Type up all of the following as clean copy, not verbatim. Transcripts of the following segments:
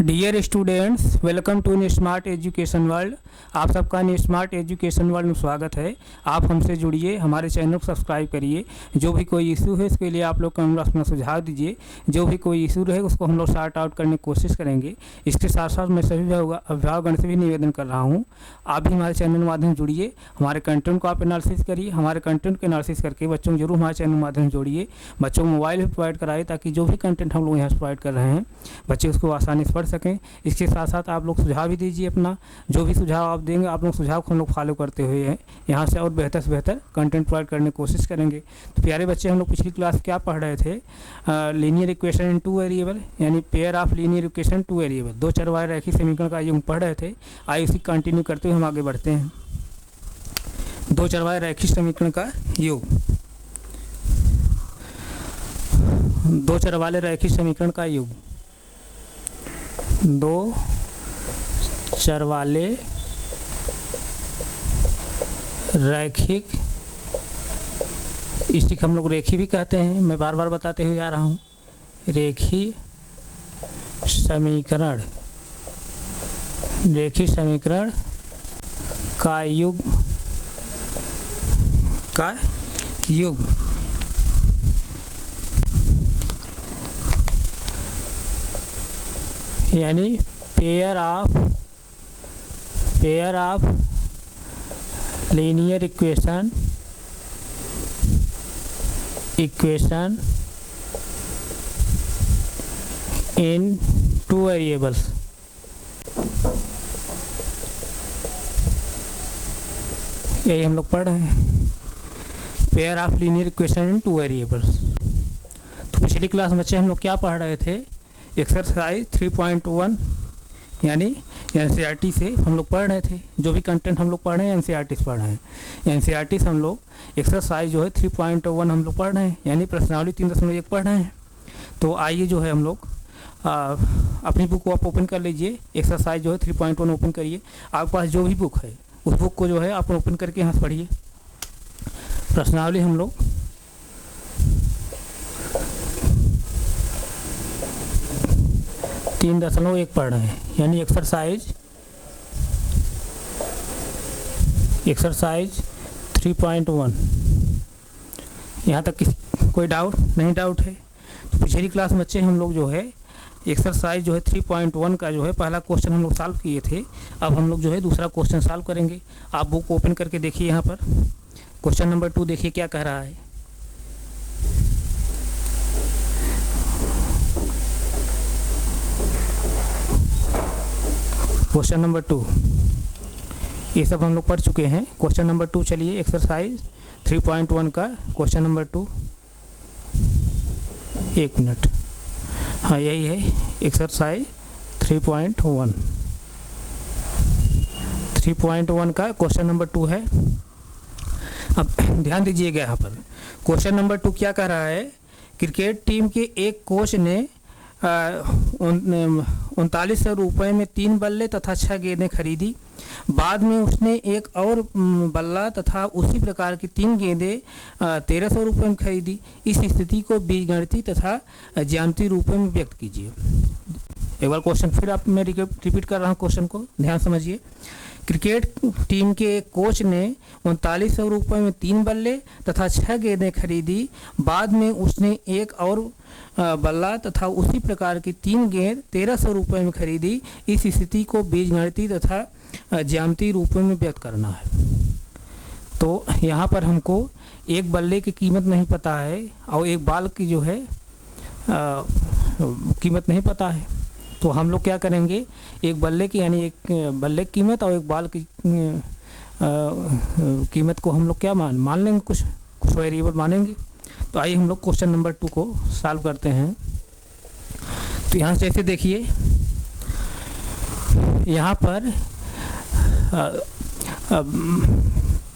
Dear students, welcome to smart education world. आप सबका smart education world में स्वागत है। आप हमसे जुड़िए, हमारे चैनल को सब्सक्राइब करिए। जो भी कोई इशू है उसके लिए आप लोग अपना सुझाव दीजिए। जो भी कोई इशू रहे उसको हम लोग सॉर्ट आउट करने की कोशिश करेंगे। इसके साथ साथ मैं सभी अभिभावकगण से भी निवेदन कर रहा हूँ, आप भी हमारे चैनल के माध्यम से जुड़िए। हमारे कंटेंट को आप एनालिसिस करिए, हमारे कंटेंट को एनालिसिस करके बच्चों को जरूर हमारे चैनल के माध्यम से जोड़िए। बच्चों को मोबाइल भी प्रोवाइड कराइए ताकि जो भी कंटेंट हम लोग यहाँ से प्रोवाइड कर रहे हैं बच्चे उसको आसानी से पढ़ सकें। इसके साथ साथ आप लोग सुझाव भी दीजिए। अपना जो भी सुझाव आप देंगे, आप लोग सुझाव को हम लोग फॉलो करते हुए हैं यहाँ से और बेहतर से बेहतर कंटेंट प्रोवाइड करने की कोशिश करेंगे। तो प्यारे बच्चे, हम लोग पिछली क्लास क्या पढ़ रहे थे? Linear equation in two variable, यानी pair of linear equation two variable, दो चरवाहे रैखिक समीकरण का योग पढ़ रहे थे। आइए इसी कंटिन्यू करते हुए हम आगे बढ़ते हैं। दो चरवाहे रैखिक समीकरण का योग, दो चरवाले रैखिक समीकरण का योग, दो चरवाले रैखिक, इसी हम लोग रेखी भी कहते हैं, मैं बार बार बताते हुए आ रहा हूँ। रेखी समीकरण, रेखिक समीकरण का योग, का योग यानी pair of linear equation in two variables. यही हम लोग पढ़ रहे हैं, pair of linear equation in two variables. तो पिछली क्लास में बच्चे हम लोग क्या पढ़ रहे थे? एक्सरसाइज 3.1 यानी एनसीईआरटी से हम लोग पढ़ रहे थे। जो भी कंटेंट हम लोग पढ़ रहे हैं एनसीईआरटी से पढ़ रहे हैं। एनसीईआरटी से हम लोग एक्सरसाइज जो है 3.1 हम लोग पढ़ रहे हैं, यानी प्रश्नावली 3.1 पढ़ रहे हैं। तो आइए जो है हम लोग अपनी बुक को आप ओपन कर लीजिए। एक्सरसाइज जो है 3.1 ओपन करिए। आपके पास जो भी बुक है उस बुक को जो है आप ओपन करके यहाँ से पढ़िए। प्रश्नावली हम लोग 3.1 पढ़ रहे हैं, यानी एक्सरसाइज 3.1। यहाँ तक कोई डाउट है? तो पिछली क्लास में बच्चे हम लोग जो है एक्सरसाइज जो है 3.1 का जो है पहला क्वेश्चन हम लोग सॉल्व किए थे। अब हम लोग जो है दूसरा क्वेश्चन सॉल्व करेंगे। आप बुक ओपन करके देखिए, यहाँ पर क्वेश्चन नंबर 2 देखिए क्या कह रहा है। क्वेश्चन नंबर 2, ये सब हम लोग पढ़ चुके हैं। क्वेश्चन नंबर 2 चलिए, एक्सरसाइज 3.1 का क्वेश्चन नंबर 2। एक मिनट, हाँ यही है एक्सरसाइज 3.1 का क्वेश्चन नंबर 2 है। अब ध्यान दीजिएगा, यहाँ पर क्वेश्चन नंबर 2 क्या कह रहा है? क्रिकेट टीम के एक कोच ने 3900 रुपये में 3 बल्ले तथा 6 गेंदें खरीदी। बाद में उसने एक और बल्ला तथा उसी प्रकार की 3 गेंदें 1300 रुपये में खरीदी। इस स्थिति को बीजगणितीय तथा ज्यामितीय रूपों में व्यक्त कीजिए। एक बार क्वेश्चन फिर आप मैं रिपीट कर रहा हूँ, क्वेश्चन को ध्यान समझिए। क्रिकेट टीम के एक कोच ने 3900 रुपये में 3 बल्ले तथा 6 गेंदें खरीदी। बाद में उसने एक और बल्ला तथा उसी प्रकार की 3 गेंद 1300 रुपये में खरीदी। इस स्थिति को बीजगणितीय तथा ज्यामितीय रूपों में व्यक्त करना है। तो यहाँ पर हमको एक बल्ले की कीमत नहीं पता है और एक बाल की जो है कीमत नहीं पता है। तो हम लोग क्या करेंगे, एक बल्ले की यानी एक बल्ले की कीमत और एक बाल की कीमत को हम लोग क्या मान लेंगे, कुछ वेरिएबल मानेंगे। तो आइए हम लोग क्वेश्चन नंबर 2 को सॉल्व करते हैं। तो यहाँ से ऐसे देखिए, यहाँ पर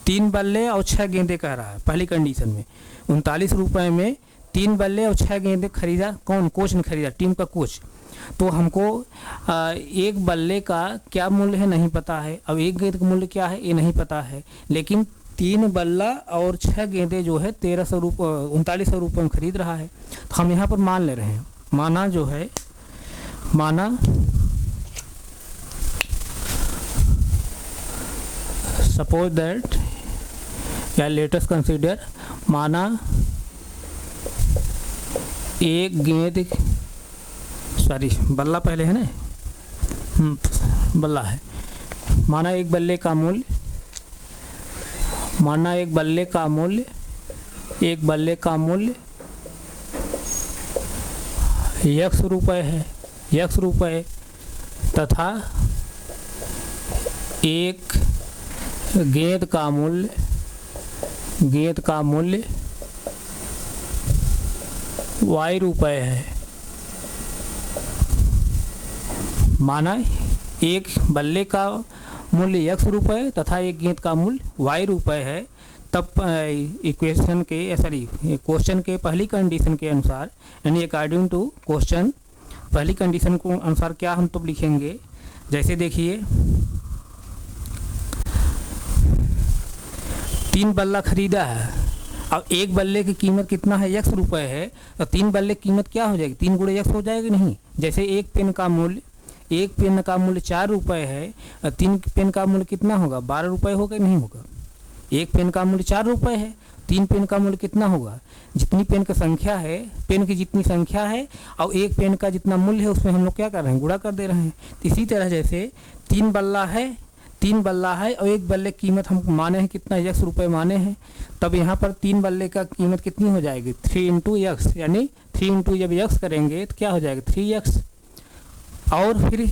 3 बल्ले और 6 गेंदे कह रहा है। पहली कंडीशन में 39 रुपये में 3 बल्ले और 6 गेंदे खरीदा। कौन? कोच ने खरीदा, टीम का कोच। तो हमको एक बल्ले का क्या मूल्य है नहीं पता है, अब एक गेंद का मूल्य क्या है ये नहीं पता है, लेकिन 3 बल्ला और 6 गेंदे जो है 3900 रुपये में खरीद रहा है। तो हम यहाँ पर मान ले रहे हैं, माना जो है माना सपोज दैट या लेटेस्ट कंसीडर, माना एक गेंद, सॉरी बल्ला पहले है ना, बल्ला है, माना एक बल्ले का मूल्य, माना एक बल्ले का मूल्य, एक बल्ले का मूल्य x रुपये है, x रुपये, तथा एक गेंद का मूल्य, गेंद का मूल्य y रुपये है। माना एक बल्ले का मूल्य x रुपये तथा एक गेंद का मूल्य y रुपये है, तब इक्वेशन के सॉरी क्वेश्चन के पहली कंडीशन के अनुसार, यानी अकॉर्डिंग टू क्वेश्चन पहली कंडीशन को अनुसार क्या हम तब लिखेंगे। जैसे देखिए 3 बल्ला खरीदा है, अब एक बल्ले की कीमत कितना है, x रुपये है, तो 3 बल्ले की कीमत क्या हो जाएगी, 3 गुणे x हो जाएगी नहीं। जैसे एक पेन का मूल्य, एक पेन का मूल्य 4 रुपये है, 3 पेन का मूल्य कितना होगा, 12 रुपये होगा नहीं होगा। एक पेन का मूल्य 4 रुपये है, 3 पेन का मूल्य कितना होगा, जितनी पेन की संख्या है, पेन की जितनी संख्या है और एक पेन का जितना मूल्य है उसमें हम लोग क्या कर रहे हैं, गुणा कर दे रहे हैं। तो इसी तरह जैसे 3 बल्ला है, 3 बल्ला है और एक बल्ले की कीमत हम माने हैं कितना, x रुपये माने हैं, तब यहाँ पर 3 बल्ले का कीमत कितनी हो जाएगी, 3 इंटू x, यानी 3 इंटू जब x करेंगे तो क्या हो जाएगा 3x। और फिर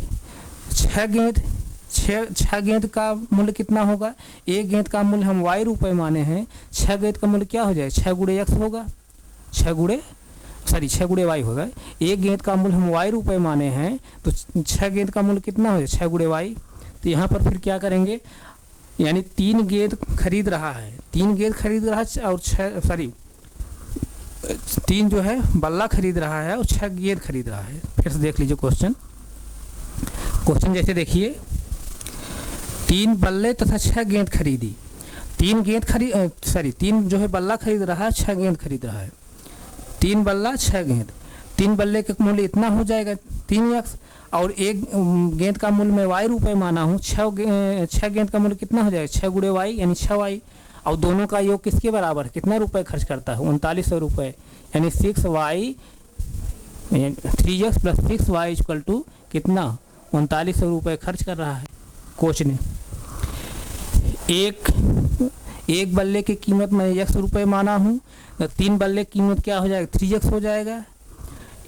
6 गेंद, 6 गेंद का मूल्य कितना होगा, एक गेंद का मूल्य हम y रुपये माने हैं, 6 गेंद का मूल्य क्या हो जाए, 6 गुणे x होगा, 6 गुणे y होगा। एक गेंद का मूल्य हम y रुपये माने हैं, तो 6 गेंद का मूल्य कितना हो जाए, 6 गुणे y। तो यहाँ पर फिर क्या करेंगे, यानी 3 गेंद खरीद रहा है, 3 गेंद खरीद रहा है और 3 जो है बल्ला खरीद रहा है और 6 गेंद खरीद रहा है। फिर से देख लीजिए क्वेश्चन जैसे देखिए 3 बल्ले तथा 6 गेंद खरीदी, 3 जो है बल्ला खरीद रहा है, 6 गेंद खरीद रहा है, 3 बल्ला 6 गेंद, 3 बल्ले का मूल्य इतना हो जाएगा 3x, और एक गेंद का मूल्य मैं y रुपये माना हूँ, 6 गेंद का मूल्य कितना हो जाएगा, 6 गुणे y यानी 6y, और दोनों का योग किसके बराबर है, कितना रुपए खर्च करता है, 3900 रुपये, यानी 6y 3x plus 6y equal to कितना, 3900 रुपये खर्च कर रहा है कोच ने। एक बल्ले की कीमत मैं x रुपये माना हूँ, 3 बल्ले की कीमत क्या हो जाएगा, 3x हो जाएगा।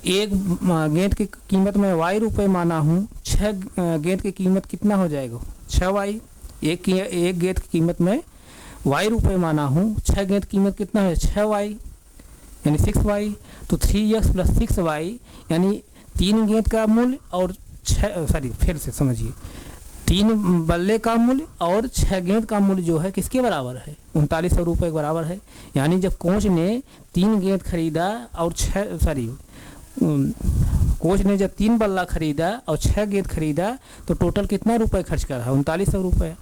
एक गेंद की कीमत मैं y रुपये माना हूँ, 6 गेंद की कीमत कितना हो जाएगा, 6y। एक गेंद की कीमत मैं y रुपये माना हूँ, 6 गेंद की कीमत कितना है, 6y यानी 6y। तो 3x प्लस 6y यानी 3 गेंद का मूल्य और 3 बल्ले का मूल्य और 6 गेंद का मूल्य जो है किसके बराबर है, 3900 रुपये के बराबर है। यानी जब कोच ने 3 गेंद खरीदा और कोच ने जब 3 बल्ला खरीदा और 6 गेंद खरीदा तो टोटल कितना रुपए खर्च कर रहा है, 3900 रुपये।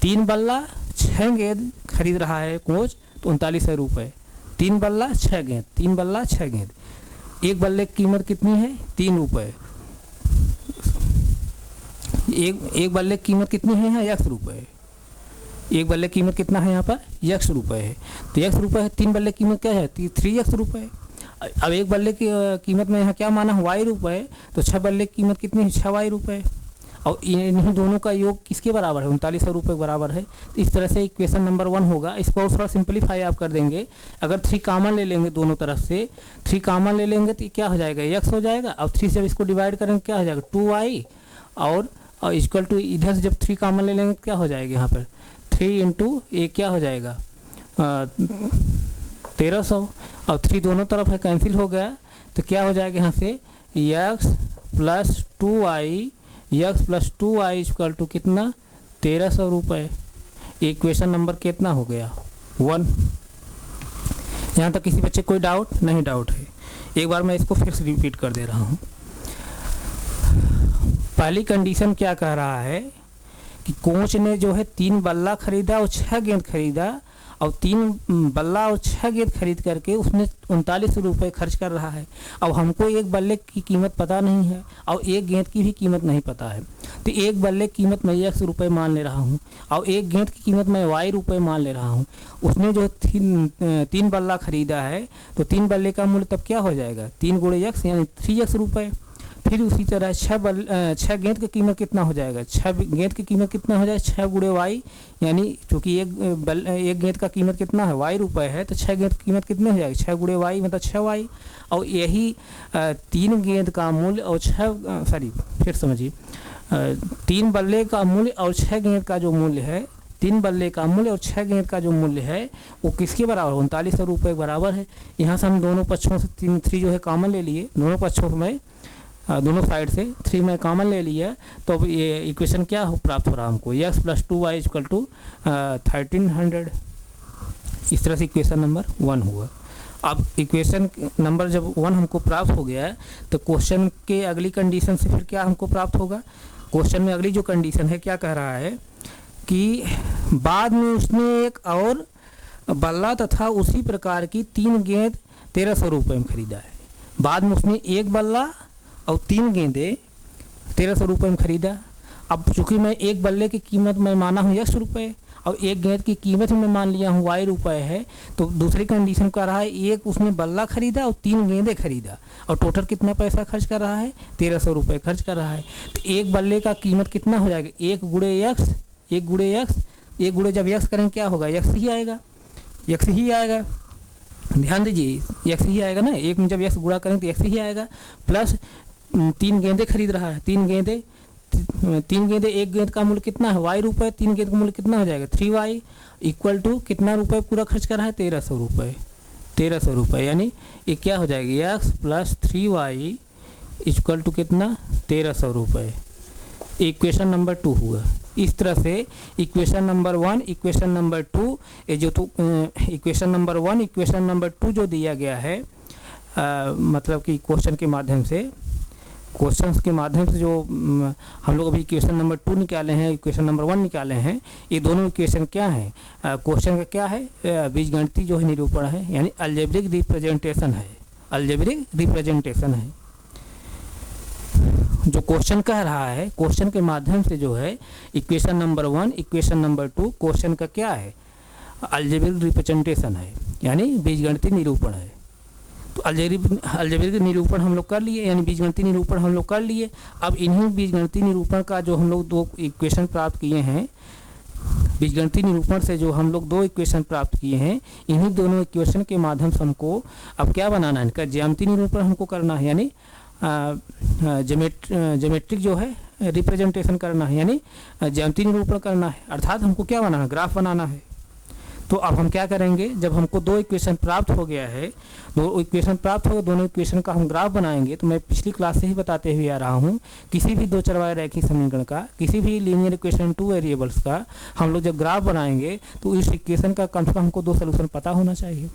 3 बल्ला 6 गेंद खरीद रहा है कोच तो 3900 रुपये, 3 बल्ला 6 गेंद, 3 बल्ला 6 गेंद, एक बल्ले की कीमत कितनी है, 3 रुपये, एक बल्ले की कीमत कितनी है, x रुपये, एक बल्ले की कीमत कितना है यहाँ पर, x रुपये है। तो x रुपये है, 3 बल्ले की कीमत क्या है, 3x रुपये। अब एक बल्ले की कीमत में यहाँ क्या माना है, y रुपये, तो 6 बल्ले की कीमत कितनी है, 6y रुपये, और इन्हीं दोनों का योग किसके बराबर है, 3900 रुपये के बराबर है। तो इस तरह से इक्वेशन नंबर 1 होगा। इसको और थोड़ा सिंपलीफाई आप कर देंगे, अगर 3 कॉमन ले लेंगे दोनों तरफ से, 3 कॉमन ले लेंगे तो क्या हो जाएगा, x हो जाएगा। अब 3 से इसको डिवाइड करेंगे क्या हो जाएगा, 2y, और इक्वल टू इधर से जब 3 कॉमन ले लेंगे क्या हो जाएगा, यहाँ पर 3 इंटू ए क्या हो जाएगा 1300, और 3 दोनों तरफ है कैंसिल हो गया तो क्या हो जाएगा यहाँ से x plus 2y equal to कितना 1300 रुपये। इक्वेशन नंबर कितना हो गया 1। यहाँ तक किसी बच्चे कोई डाउट नहीं, डाउट है। एक बार मैं इसको फिर से रिपीट कर दे रहा हूँ। पहली कंडीशन क्या कह रहा है कि कोच ने जो है 3 बल्ला खरीदा और 6 गेंद खरीदा और 3 बल्ला और 6 गेंद खरीद करके उसने 39 रुपये खर्च कर रहा है। अब हमको एक बल्ले की कीमत पता नहीं है और एक गेंद की भी कीमत नहीं पता है, तो एक बल्ले की कीमत मैं x रुपये मान ले रहा हूँ और एक गेंद की कीमत मैं y रुपये मान ले रहा हूँ। उसने जो 3 बल्ला खरीदा है तो 3 बल्ले का मूल्य तब क्या हो जाएगा, 3 गुणे x यानी 3x रुपये। फिर उसी तरह 6 गेंद की कीमत कितना हो जाएगा, 6 गेंद की कीमत कितना हो जाएगा, 6 गुणे y, यानी चूँकि एक गेंद का कीमत कितना है y रुपये है, तो 6 गेंद की कीमत कितने हो जाएगी, 6 गुणे y मतलब 6y। और यही 3 गेंद का मूल्य और 3 बल्ले का मूल्य और 6 गेंद का जो मूल्य है, 3 बल्ले का मूल्य और 6 गेंद का जो मूल्य है वो किसके बराबर, 39 रुपये के बराबर है। यहाँ से हम दोनों पक्षों से 3 जो है कॉमन ले लिए, दोनों पक्षों में दोनों साइड से 3 में कॉमन ले लिया, तो अब ये इक्वेशन क्या हो प्राप्त हो रहा हमको, x + 2y = 1300। इस तरह से इक्वेशन नंबर 1 हुआ। अब इक्वेशन नंबर जब 1 हमको प्राप्त हो गया है तो क्वेश्चन के अगली कंडीशन से फिर क्या हमको प्राप्त होगा। क्वेश्चन में अगली जो कंडीशन है क्या कह रहा है कि बाद में उसने एक और बल्ला तथा उसी प्रकार की 3 गेंद 1300 रुपये में खरीदा है। बाद में उसने एक बल्ला और 3 गेंदे 1300 रुपये में खरीदा। अब चूँकि मैं एक बल्ले की कीमत मैं माना हूँ x रुपये और एक गेंद की कीमत मैं मान लिया हूँ y रुपये है, तो दूसरी कंडीशन कर रहा है एक उसने बल्ला खरीदा और 3 गेंदे खरीदा और टोटल कितना पैसा खर्च कर रहा है, 1300 रुपये खर्च कर रहा है। तो एक बल्ले का कीमत कितना हो जाएगा, 1 गुणे x, 1 गुणे जब x करेंगे क्या होगा, x ही आएगा, x ही आएगा। ध्यान दीजिए x ही आएगा ना, एक में जब x गुणा करेंगे तो x ही आएगा। प्लस 3 गेंदे खरीद रहा है, 3 गेंदे, एक गेंद का मूल्य कितना है y रुपये, 3 गेंद का मूल्य कितना हो जाएगा 3y = कितना रुपये पूरा खर्च कर रहा है, 1300 रुपये, 1300 रुपये। यानी ये क्या हो जाएगा x + 3y = कितना 1300 रुपये। इक्वेशन नंबर 2 हुआ। इस तरह से इक्वेशन नंबर 1, इक्वेशन नंबर 2, ये जो इक्वेशन नंबर 1, इक्वेशन नंबर 2 जो दिया गया है मतलब कि क्वेश्चन के माध्यम से जो हम लोग अभी इक्वेशन नंबर 2 निकाले हैं, इक्वेशन नंबर 1 निकाले हैं, ये दोनों इक्वेशन क्या हैं, क्वेश्चन का क्या है, बीजगणितीय जो है निरूपण है, यानी अलजेब्रिक रिप्रेजेंटेशन है, अलजेब्रिक रिप्रेजेंटेशन है। जो क्वेश्चन कह रहा है, क्वेश्चन के माध्यम से जो है equation number 1, equation number 2 question का क्या है, अलजेब्रिक रिप्रेजेंटेशन है, यानी बीजगणितीय निरूपण है। तो अलजेब्रिक निरूपण हम लोग कर लिए, यानी बीजगणितीय निरूपण हम लोग कर लिए। अब इन्हीं बीजगणितीय निरूपण का जो हम लोग 2 इक्वेशन प्राप्त किए हैं, बीजगणितीय निरूपण से जो हम लोग 2 इक्वेशन प्राप्त किए हैं, इन्हीं दोनों इक्वेशन के माध्यम से हमको अब क्या बनाना है, इनका ज्यामितीय निरूपण हमको करना है, यानी ज्योमेट्रिक जो है रिप्रेजेंटेशन करना है, यानी ज्यामितीय निरूपण करना है, अर्थात हमको क्या बनाना है, ग्राफ बनाना है। तो अब हम क्या करेंगे, जब हमको 2 इक्वेशन प्राप्त हो गया है, 2 इक्वेशन प्राप्त हो गए, दोनों इक्वेशन का हम ग्राफ बनाएंगे। तो मैं पिछली क्लास से ही बताते हुए आ रहा हूँ, किसी भी 2 चरवाहे रैखिक समीकरण का, किसी भी लीनियर इक्वेशन 2 वेरिएबल्स का हम लोग जब ग्राफ बनाएंगे तो इस इक्वेशन का कम से कम हमको 2 सोल्यूशन पता होना चाहिए।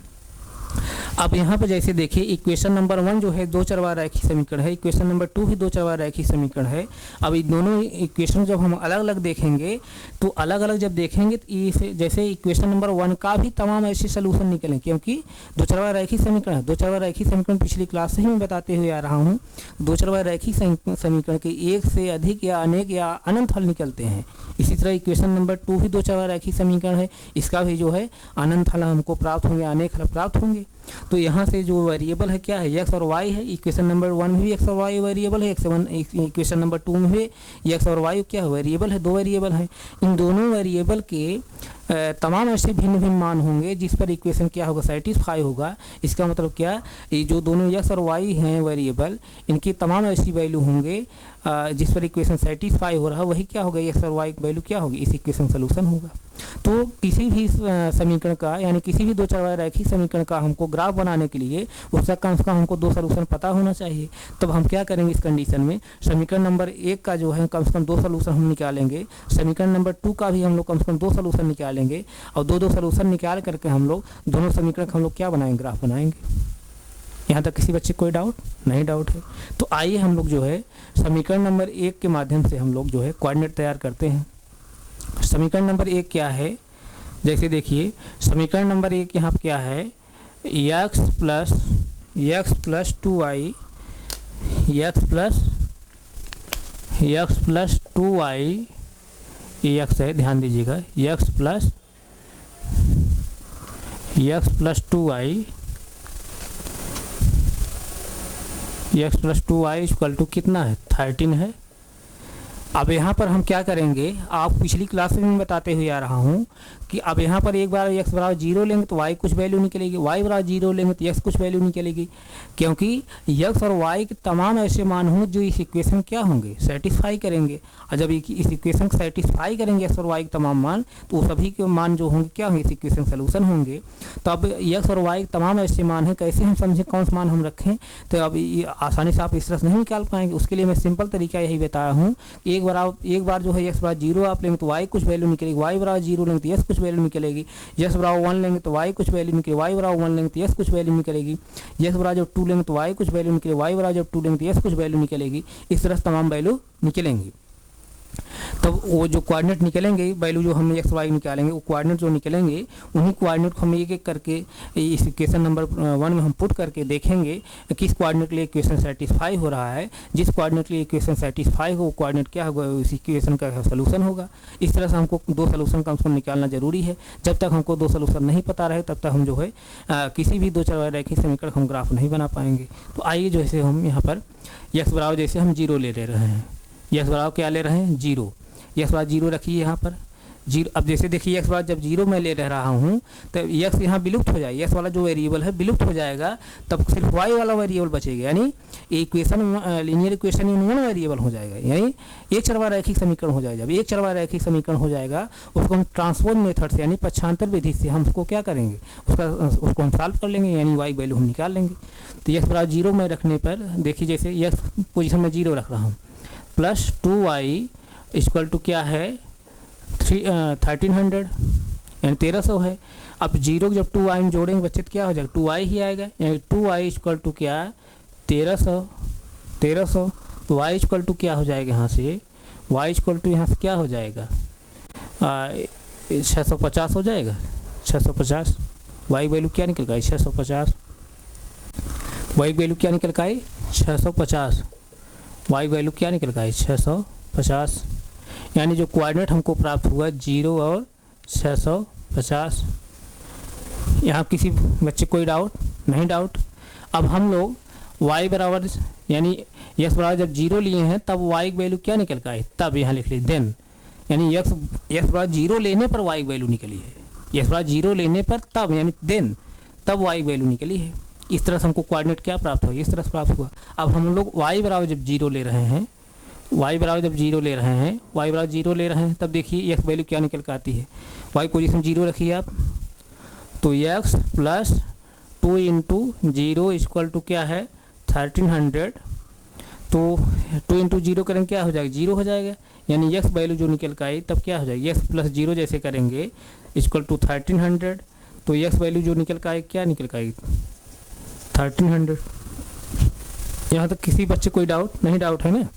अब यहाँ पर जैसे देखिए इक्वेशन नंबर 1 जो है 2 चरवाहा रैखिक समीकरण है, इक्वेशन नंबर 2 भी 2 चरवाहा रैखिक समीकरण है। अब ये दोनों इक्वेशन जब हम अलग अलग देखेंगे तो अलग अलग जब देखेंगे तो जैसे इक्वेशन नंबर 1 का भी तमाम ऐसे सोल्यूशन निकलें, क्योंकि 2 चरवाहा रैखिक समीकरण है। 2 चरवाहा रैखिक समीकरण पिछली क्लास से ही मैं बताते हुए आ रहा हूँ। 2 चरवाहा रैखिक समीकरण के एक से अधिक या अनेक या अनंत हल निकलते हैं। इसी तरह इक्वेशन नंबर 2 भी 2 चरवाहा रैखिक समीकरण है, इसका भी जो है अनंत हल हमको प्राप्त होंगे, अनेक हल प्राप्त होंगे। तो यहाँ से जो वेरिएबल है क्या है, x और y है। इक्वेशन नंबर 1 में भी x और y वेरिएबल है, इक्वेशन नंबर 2 में भी x और y क्या है वेरिएबल है, 2 वेरिएबल है। इन दोनों वेरिएबल के तमाम ऐसे भिन्न भिन्न मान होंगे जिस पर इक्वेशन क्या होगा, सेटिस्फाई होगा। इसका मतलब क्या, ये जो दोनों x और y हैं वेरिएबल, इनकी तमाम ऐसी वैल्यू होंगे जिस पर इक्वेशन सेटिस्फाई हो रहा है, वही क्या होगा, x और y की वैल्यू क्या होगी, इस इक्वेशन सोल्यूशन होगा। तो किसी भी समीकरण का यानी किसी भी 2 चरवाहा रैखिक समीकरण का हमको ग्राफ बनाने के लिए उसका कम से कम हमको 2 सोल्यूशन पता होना चाहिए। तब हम क्या करेंगे, इस कंडीशन में समीकरण नंबर 1 का जो है कम से कम 2 सोल्यूशन हम निकालेंगे, समीकरण नंबर 2 का भी हम लोग कम से कम 2 सोल्यूशन निकालेंगे, और 2 सोल्यूशन निकाल करके हम लोग दोनों समीकरण का हम लोग क्या बनाएंगे, ग्राफ बनाएंगे। यहाँ तक किसी बच्चे कोई डाउट नहीं? डाउट है तो आइए हम लोग जो है समीकरण नंबर 1 के माध्यम से हम लोग जो है कोऑर्डिनेट तैयार करते हैं। समीकरण नंबर 1 क्या है, जैसे देखिए समीकरण नंबर 1 यहाँ पे क्या है, x plus 2y x plus 2y x है, ध्यान दीजिएगा, x plus 2y equal to कितना है, 13 है। अब यहाँ पर हम क्या करेंगे, आप पिछली क्लास में मैं बताते हुए आ रहा हूँ कि अब यहाँ पर एक बार x बराबर 0 लेंगे तो y कुछ वैल्यू निकलेगी, y बराबर 0 लेंगे तो x कुछ वैल्यू निकलेगी, क्योंकि x और y के तमाम ऐसे मान होंगे जो इस इक्वेशन क्या होंगे, सेटिस्फाई करेंगे। और जब इस इक्वेशन को सेटिस्फाई करेंगे x और y के तमाम मान, तो सभी के मान जो होंगे क्या होंगे, इस इक्वेशन सोल्यूशन होंगे। तो अब x और y के तमाम ऐसे मान हैं, कैसे हम समझें कौन सा मान हम रखें, तो अब आसानी से आप इस तरह से नहीं निकाल पाएंगे। उसके लिए मैं सिंपल तरीका यही बताया हूँ कि एक बार जो है x बराबर 0 आप लेंगे तो y कुछ वैल्यू निकलेगी, y बराबर 0 लेंगे तो x कुछ वैल्यू निकलेगी, x बराबर 1 लेंगे तो y कुछ वैल्यू निकलेगी, y बराबर 1 लेंगे तो x कुछ वैल्यू निकलेगी, x बराबर जब 2 लेंगे तो y कुछ वैल्यू निकलेगी, y बराबर जब 2 लेंगे तो x कुछ वैल्यू निकलेगी। इस तरह से तमाम वैल्यू निकलेंगी। तब वो जो कोऑर्डिनेट निकलेंगे, वैल्यू जो हम एक्स वाई निकालेंगे, वो कोऑर्डिनेट जो निकलेंगे उन्हीं कोऑर्डिनेट को हम एक एक करके इस इक्वेशन नंबर 1 में हम पुट करके देखेंगे किस कोऑर्डिनेट के लिए इक्वेशन सेटिस्फाई हो रहा है। जिस कोऑर्डिनेट के लिए इक्वेशन सेटिस्फाई हो वो कोऑर्डिनेट क्या होगा, उस इक्वेशन का सोल्यूशन होगा। इस तरह से हमको 2 सोल्यूशन कम से कम निकालना जरूरी है। जब तक हमको 2 सोल्यूशन नहीं पता रहे तब तक हम जो है किसी भी 2 चर रैखिक समीकरण हम ग्राफ नहीं बना पाएंगे। तो आइए जो है हम यहाँ पर एक्स बराबर जैसे हम 0 ले रहे हैं, एक्स बराबर क्या ले रहे हैं, 0, एक्स बराबर 0 रखिए यहाँ पर 0। अब जैसे देखिए एक्स बराबर जब 0 मैं ले रह रहा हूँ तो एक्स यहाँ विलुप्त हो जाएगा, एक्स वाला जो वेरिएबल है विलुप्त हो जाएगा, तब सिर्फ वाई वाला वेरिएबल बचेगा, यानी equation linear equation in one variable हो जाएगा, यानी एक चरवाहा रैखिक समीकरण हो जाएगा। जब एक चरवाहा रैखिक समीकरण हो जाएगा उसको हम ट्रांसफॉर्म मेथड से यानी पक्षांतर विधि से हम उसको क्या करेंगे, उसको हम सॉल्व कर लेंगे, यानी वाई वैल्यू हम निकाल लेंगे। तो एक्स बराबर 0 में रखने पर देखिए जैसे एक्स पोजिशन में 0 रख रहा हूँ प्लस 2y इक्वल टू क्या है 1300 यानी 1300 है। अब 0 जब 2y में जोड़ेंगे बच्चे तो क्या हो जाएगा, 2y ही आएगा, यानी 2y इक्वल टू क्या 1300 तो y इक्वल टू क्या हो जाएगा, यहाँ से y इक्वल टू यहाँ से क्या हो जाएगा 650 हो जाएगा, 650 y वैल्यू क्या निकल गई 650, y वैल्यू क्या निकल गई 650, y वैल्यू क्या निकल गई 650, यानी जो कोऑर्डिनेट हमको प्राप्त हुआ 0 और 650। यहाँ किसी बच्चे कोई डाउट नहीं, डाउट। अब हम लोग y बराबर यानी x बराबर जब 0 लिए हैं तब y वैल्यू क्या निकल का है, तब यहाँ लिख ली देन, यानी x बराबर 0 लेने पर y वैल्यू निकली है, x बराबर 0 लेने पर तब यानी देन तब y वैल्यू निकली है। इस तरह से हमको कोऑर्डिनेट क्या प्राप्त हुआ, इस तरह से प्राप्त हुआ। अब हम लोग y बराबर जब 0 ले रहे हैं, y बराबर जब 0 ले रहे हैं, y बराबर 0 ले रहे हैं तब देखिए x वैल्यू क्या निकल कर आती है, y पोजीशन 0 रखिए आप, तो x plus 2 into 0 equal to क्या है 1300, तो 2 इंटू 0 करेंगे क्या हो जाएगा 0 हो जाएगा, यानी x वैल्यू जो निकल कर आई तब क्या हो जाएगी x प्लस 0 जैसे करेंगे इक्वल टू 1300, तो x वैल्यू जो निकल कर आई क्या निकल कर आई 1300। यहाँ तक किसी बच्चे कोई डाउट नहीं, डाउट है ना,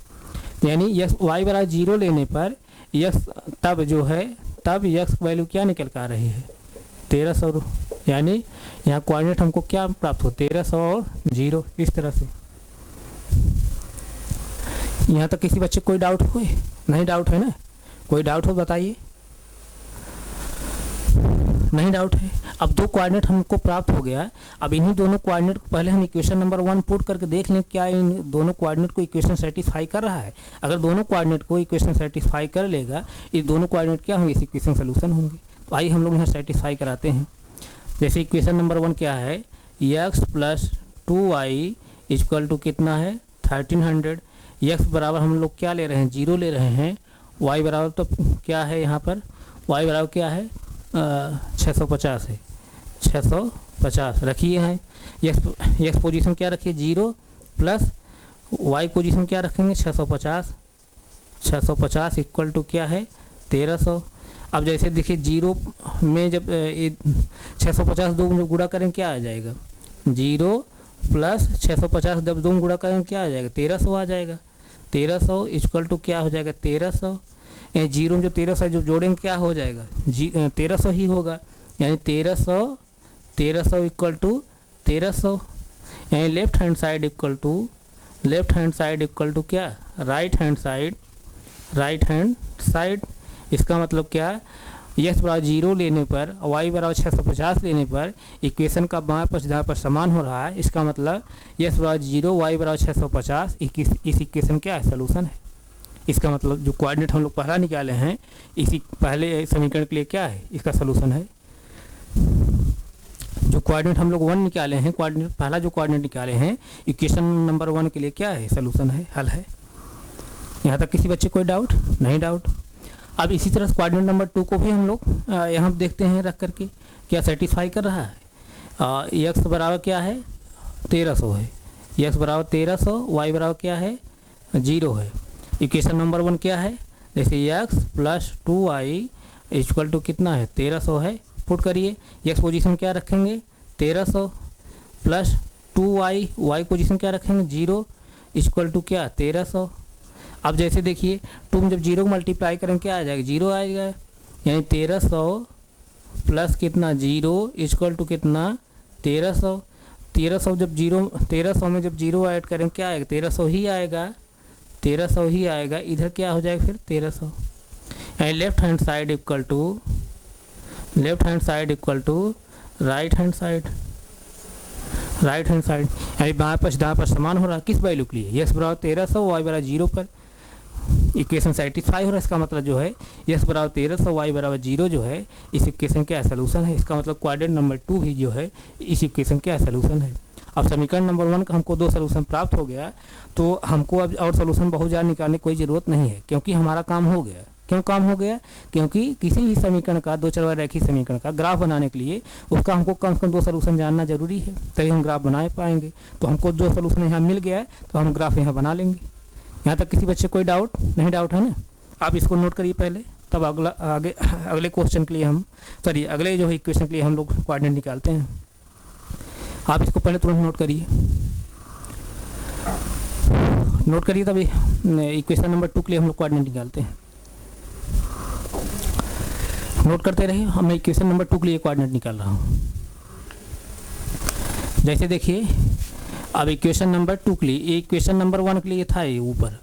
यानी x y बराबर 0 लेने पर x तब जो है तब x वैल्यू क्या निकल कर आ रही है 1300, यानी यहाँ कोऑर्डिनेट हमको क्या प्राप्त हो 1300 और 0। इस तरह से यहाँ तक किसी बच्चे कोई डाउट हुए नहीं, डाउट है ना, कोई डाउट हो बताइए, नहीं डाउट है। अब 2 कोऑर्डिनेट हमको प्राप्त हो गया। अब इन्हीं दोनों कोऑर्डिनेट को पहले हम इक्वेशन नंबर 1 पुट करके देख लें क्या इन दोनों कोऑर्डिनेट को इक्वेशन सेटिस्फाई कर रहा है। अगर दोनों कोऑर्डिनेट को इक्वेशन सेटिस्फाई कर लेगा, ये दोनों कोऑर्डिनेट क्या होंगे, इस इक्वेशन सोल्यूशन होंगे। तो आइए हम लोग यहाँ सेटिस्फाई कराते हैं। जैसे इक्वेशन नंबर 1 क्या है, x plus 2y equal to कितना है 1300, x बराबर हम लोग क्या ले रहे हैं 0 ले रहे हैं, y बराबर तो क्या है यहाँ पर y बराबर क्या है 650 है, 650 रखिए हैं। x पोजीशन क्या रखिए 0 प्लस y पोजीशन क्या रखेंगे 650 इक्वल टू क्या है 1300। अब जैसे देखिए 0 में जब 650 2 में गुणा करें क्या आ जाएगा 0 प्लस 650 जब 2 में गुणा करें क्या आ जाएगा 1300 आ जाएगा, 1300 इक्वल टू क्या हो जाएगा 1300, जीरो में जो 1300 है जो जोड़ेंगे क्या हो जाएगा 1300 ही होगा, यानी 1300 इक्वल टू 1300, यानी left hand side equal to क्या राइट हैंड साइड। इसका मतलब क्या, x बराबर 0 लेने पर y बराबर 650 लेने पर इक्वेशन का बाएं पक्ष दाएं पक्ष समान हो रहा है। इसका मतलब x बराबर 0 y बराबर 650 इस इक्वेशन क्या है सलूशन है। इसका मतलब जो कोऑर्डिनेट हम लोग पहला निकाले हैं इसी पहले समीकरण के लिए क्या है इसका सलूशन है। जो कोऑर्डिनेट हम लोग 1 निकाले हैं, पहला जो कोऑर्डिनेट निकाले हैं इक्वेशन नंबर 1 के लिए क्या है सलूशन है, हल है। यहाँ तक किसी बच्चे कोई डाउट नहीं? डाउट। अब इसी तरह कोऑर्डिनेट नंबर 2 को भी हम लोग यहाँ देखते हैं रख करके क्या सेटिस्फाई कर रहा है। x बराबर क्या है 1300 है, x बराबर 1300, y बराबर क्या है 0 है। इक्वेशन नंबर 1 क्या है, जैसे x plus 2y equal to कितना है 1300 है। पुट करिए, x पोजीशन क्या रखेंगे 1300 प्लस 2y, y पोजीशन क्या रखेंगे 0 इक्वल टू क्या 1300। अब जैसे देखिए 2 में जब 0 को मल्टीप्लाई करेंगे क्या आ जाएगा 0 आएगा, यानी 1300 प्लस कितना 0 इक्वल टू कितना 1300 जब 1300 में जब 0 ऐड करेंगे क्या आएगा 1300 ही आएगा। इधर क्या हो जाएगा फिर 1300, यानी left hand side equal to right hand side, यानी बाएं पक्ष दाएं पक्ष समान हो रहा है। किस वैल्यू के लिए, x बराबर 1300 y बराबर 0 पर इक्वेशन सेटिस्फाई हो रहा है। इसका मतलब जो है x बराबर 1300 y बराबर 0 जो है इस इक्वेशन क्या सलूशन है। इसका मतलब कोऑर्डिनेट नंबर 2 ही जो है इस इक्वेशन क्या सलूशन है। अब समीकरण नंबर 1 का हमको 2 सलूशन प्राप्त हो गया, तो हमको अब और सलूशन बहुत ज़्यादा निकालने की कोई ज़रूरत नहीं है, क्योंकि हमारा काम हो गया। क्यों काम हो गया, क्योंकि किसी भी समीकरण का, दो चरवार रेखीय समीकरण का ग्राफ बनाने के लिए उसका हमको कम से कम 2 सलूशन जानना जरूरी है, तभी हम ग्राफ बना पाएंगे। तो हमको 2 सलूशन यहाँ मिल गया है तो हम ग्राफ यहाँ बना लेंगे। यहाँ तक किसी बच्चे कोई डाउट नहीं? डाउट है ना? आप इसको नोट करिए पहले, तब अगले क्वेश्चन के लिए अगले जो है इक्वेशन के लिए हम लोग कोऑर्डिनेट निकालते हैं। आप इसको पहले तुरंत नोट करिए तभी इक्वेशन नंबर 2 के लिए हम लोग कोऑर्डिनेट निकालते हैं। नोट करते रहिए, मैं इक्वेशन नंबर 2 के लिए कोऑर्डिनेट निकाल रहा हूँ। जैसे देखिए अब इक्वेशन नंबर 2 के लिए, इक्वेशन नंबर 1 के लिए था ये ऊपर,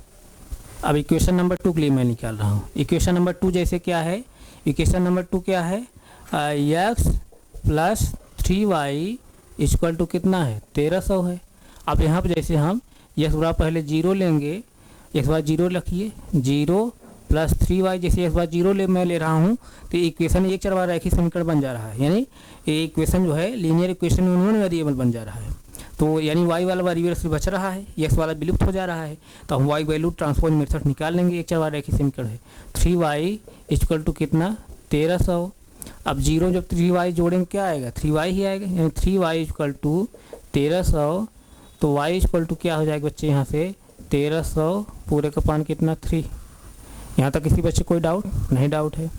अब इक्वेशन नंबर 2 के लिए मैं निकाल रहा हूँ। इक्वेशन नंबर 2 जैसे क्या है, इक्वेशन नंबर 2 क्या है x plus 3y equal to कितना है 1300 है। अब यहाँ पर जैसे हम x बराबर पहले 0 लेंगे, x बार 0 रखिए 0 प्लस 3y, जैसे x बार 0 मैं ले रहा हूँ तो इक्वेशन एक चरवार रेखीय समीकरण बन जा रहा है, यानी ये इक्वेशन जो है लीनियर इक्वेशन में नॉन वेरिएबल बन जा रहा है। तो यानी y वाला वेरिएबल सिर्फ बच रहा है, x वाला विलुप्त हो जा रहा है। तो हम y वैल्यू ट्रांसपोज मेथड निकाल लेंगे, एक चरवार रेखीय समीकरण है 3y इक्वल टू कितना 1300। अब 0 जब 3y जोड़ेंगे क्या आएगा 3y ही आएगा, यानी 3y इक्वल टू 1300। तो y इक्वल टू क्या हो जाएगा बच्चे यहाँ से 1300 पूरे का पान कितना 3। यहाँ तक किसी बच्चे कोई डाउट नहीं? डाउट है।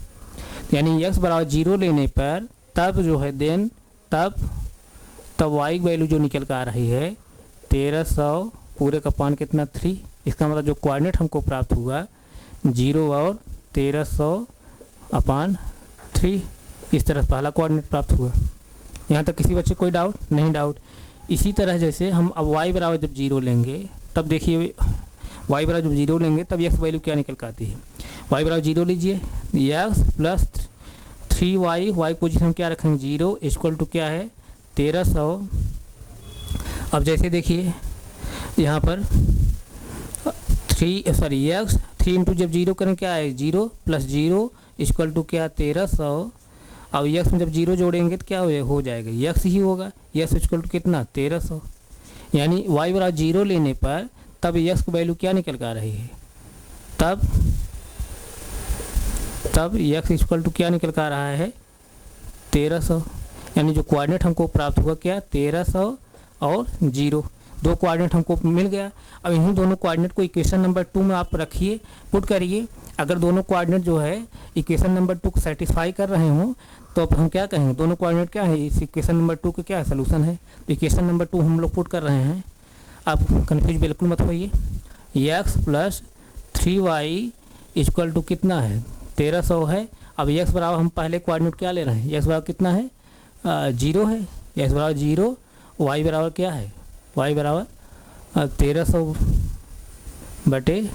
यानी x बराबर 0 लेने पर तब जो है देन तब y वैल्यू जो निकल कर आ रही है 1300 पूरे का पान कितना 3। इसका मतलब जो कोऑर्डिनेट हमको प्राप्त हुआ 0 और 1300/3, इस तरह पहला कोऑर्डिनेट प्राप्त हुआ। यहाँ तक किसी बच्चे कोई डाउट नहीं? डाउट। इसी तरह जैसे हम अब y बराबर जब 0 लेंगे तब देखिए y बराबर जब 0 लेंगे तब x वैल्यू क्या निकल कर आती है। y बराबर 0 लीजिए, x plus 3y, y position क्या रखेंगे 0 इक्वल टू क्या है 1300। अब जैसे देखिए यहाँ पर x 3 इंटू जब 0 करें क्या है 0 प्लस 0 इक्वल टू क्या 1300। अब x में जब 0 जोड़ेंगे तो क्या हो जाएगा x ही होगा, x इक्वल टू कितना 1300। यानी y बराबर 0 लेने पर तब x की वैल्यू क्या निकल कर आ रही है, तब x इक्वल टू क्या निकल कर आ रहा है 1300। यानी जो कोऑर्डिनेट हमको प्राप्त हुआ क्या 1300 और 0, 2 कोऑर्डिनेट हमको मिल गया। अब इन्हीं दोनों कोऑर्डिनेट को इक्वेशन नंबर 2 में आप रखिए, पुट करिए। अगर दोनों कोऑर्डिनेट जो है इक्वेशन नंबर 2 को सेटिस्फाई कर रहे हों तो अब हम क्या कहेंगे, दोनों कोऑर्डिनेट क्या है इस इक्वेशन नंबर 2 का क्या सलूशन है। तो इक्वेशन नंबर 2 हम लोग पुट कर रहे हैं, आप कन्फ्यूज बिल्कुल मत होइए। x plus 3y equal to कितना है 1300 है। अब x बराबर हम पहले कोऑर्डिनेट क्या ले रहे हैं, x बराबर कितना है 0 है, x बराबर 0, y बराबर क्या है, y बराबर 1300 बटे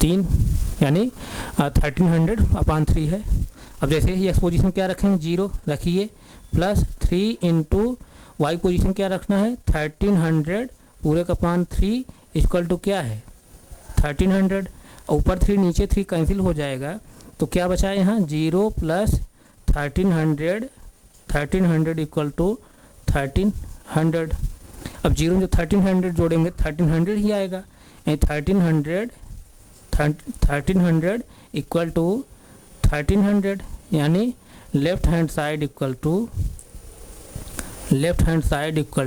3 यानी 1300/3 है। अब जैसे ही x पोजीशन क्या रखेंगे 0 रखिए, प्लस 3 इंटू वाई पोजीशन क्या रखना है 1300 पूरे का पान 3 इक्वल टू क्या है 1300, ऊपर 3 नीचे 3 कैंसिल हो जाएगा, तो क्या बचा है यहाँ 0 प्लस 1300 इक्वल टू 1300। अब 0 में जो 1300 जोड़ेंगे 1300 ही आएगा, यानी 1300 इक्वल टू 1300, यानी left hand side equal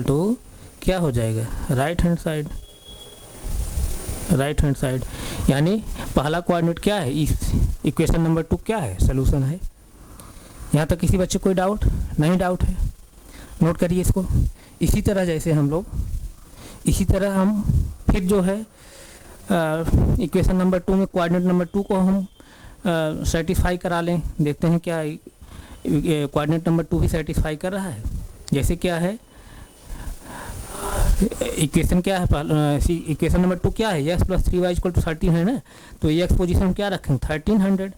to क्या हो जाएगा राइट हैंड साइड। यानी पहला कोऑर्डिनेट क्या है, इस इक्वेशन नंबर 2 क्या है, सलूशन है। यहाँ तक किसी बच्चे कोई डाउट नहीं, डाउट है नोट करिए इसको। इसी तरह जैसे हम लोग हम फिर जो है इक्वेशन नंबर 2 में कोऑर्डिनेट नंबर 2 को हम सेटिस्फाई करा लें, देखते हैं क्या कोऑर्डिनेट नंबर 2 भी सेटिस्फाई कर रहा है। जैसे क्या है इक्वेशन क्या है, इक्वेशन नंबर 2 क्या है x plus 3y equal to 13 है ना, तो x पोजीशन क्या रखेंगे 1300,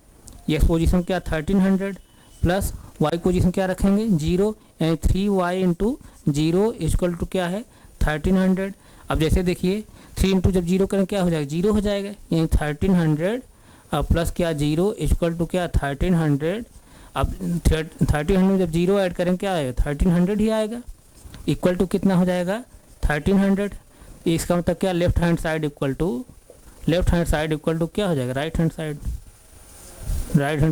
x पोजीशन क्या 1300 प्लस y पोजीशन क्या रखेंगे 0, यानी 3y इंटू 0 इक्वल टू क्या है 1300। अब जैसे देखिए 3 इंटू जब 0 करें क्या हो जाएगा 0 हो जाएगा, यानी 1300 प्लस क्या 0 इक्वल टू क्या 1300। अब 1300 जब 0 ऐड करें क्या आएगा 1300 ही आएगा, इक्वल टू कितना हो जाएगा 1300। इसका मतलब क्या left hand side equal to क्या हो जाएगा राइट हैंड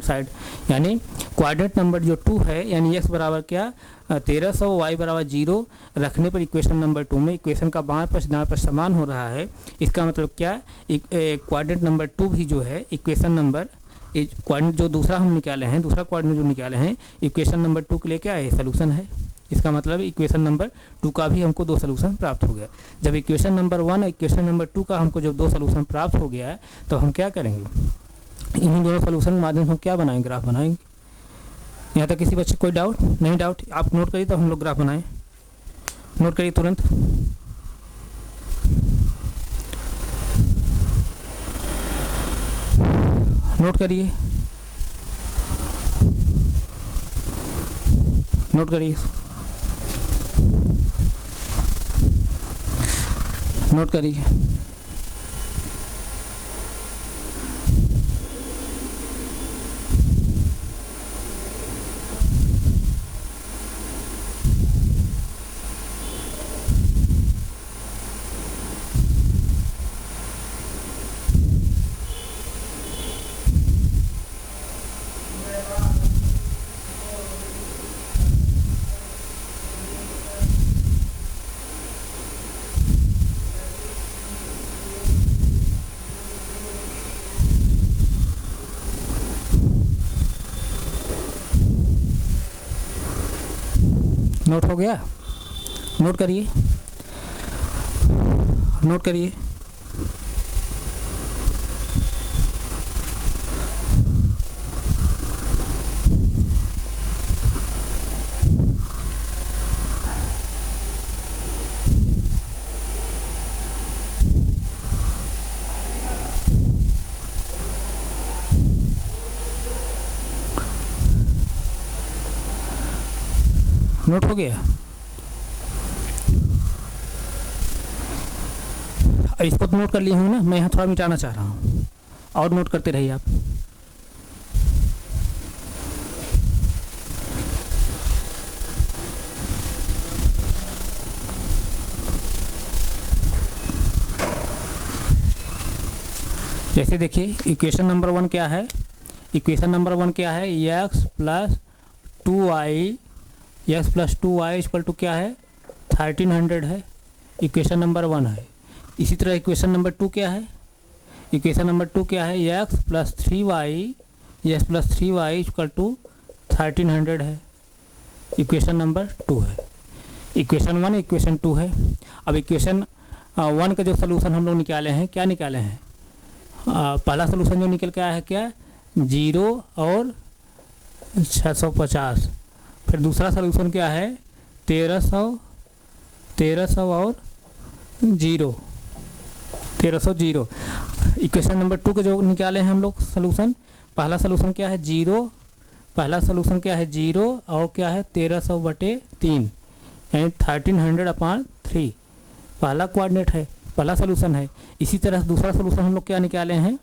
साइड। यानी कोऑर्डिनेट नंबर जो 2 है, यानी x बराबर क्या 1300 y बराबर 0 रखने पर इक्वेशन नंबर 2 में इक्वेशन का बाएं पक्ष दाएं पक्ष समान हो रहा है। इसका मतलब क्या कोऑर्डिनेट नंबर 2 भी जो है इक्वेशन नंबर कोऑर्डिनेट जो दूसरा कोऑर्डिनेट जो निकाले हैं इक्वेशन नंबर 2 के लिए क्या है सलूशन है। इसका मतलब इक्वेशन नंबर 2 का भी हमको 2 सलूशन प्राप्त हो गया। जब इक्वेशन नंबर 1 और इक्वेशन नंबर 2 का हमको जब 2 सलूशन प्राप्त हो गया है, तो हम क्या करेंगे इन्हीं दोनों सलूशन के माध्यम से हम क्या बनाएंगे ग्राफ बनाएंगे। यहाँ तक किसी बच्चे कोई डाउट नहीं, डाउट आप नोट करिए तो हम लोग ग्राफ बनाएं, नोट करिए तुरंत। नोट करिए नोट करिए नोट करिए। नोट हो गया, नोट करिए नोट करिए। नोट हो गया, इसको तो नोट कर लिए हूँ ना, मैं यहाँ थोड़ा मिटाना चाह रहा हूँ और नोट करते रहिए आप। जैसे देखिए इक्वेशन नंबर 1 क्या है, x plus 2y equal to क्या है 1300 है, इक्वेशन नंबर 1 है। इसी तरह इक्वेशन नंबर 2 क्या है, x plus 3y equal to 1300 है, इक्वेशन नंबर 2 है। इक्वेशन 1 इक्वेशन 2 है। अब इक्वेशन 1 का जो सलूशन हम लोग निकाले हैं, क्या निकाले हैं पहला सोल्यूशन जो निकल के आया है क्या, 0 और 650। फिर दूसरा सोल्यूशन क्या है, 1300 और 0, 1300। इक्वेशन नंबर 2 के जो निकाले हैं हम लोग सोल्यूशन, पहला सोल्यूशन क्या है 0, पहला सोल्यूशन क्या है 0 और क्या है 1300/3 यानी 1300/3 पहला कोऑर्डिनेट है, पहला सोल्यूशन है। इसी तरह दूसरा सोल्यूशन हम लोग क्या निकाले हैं,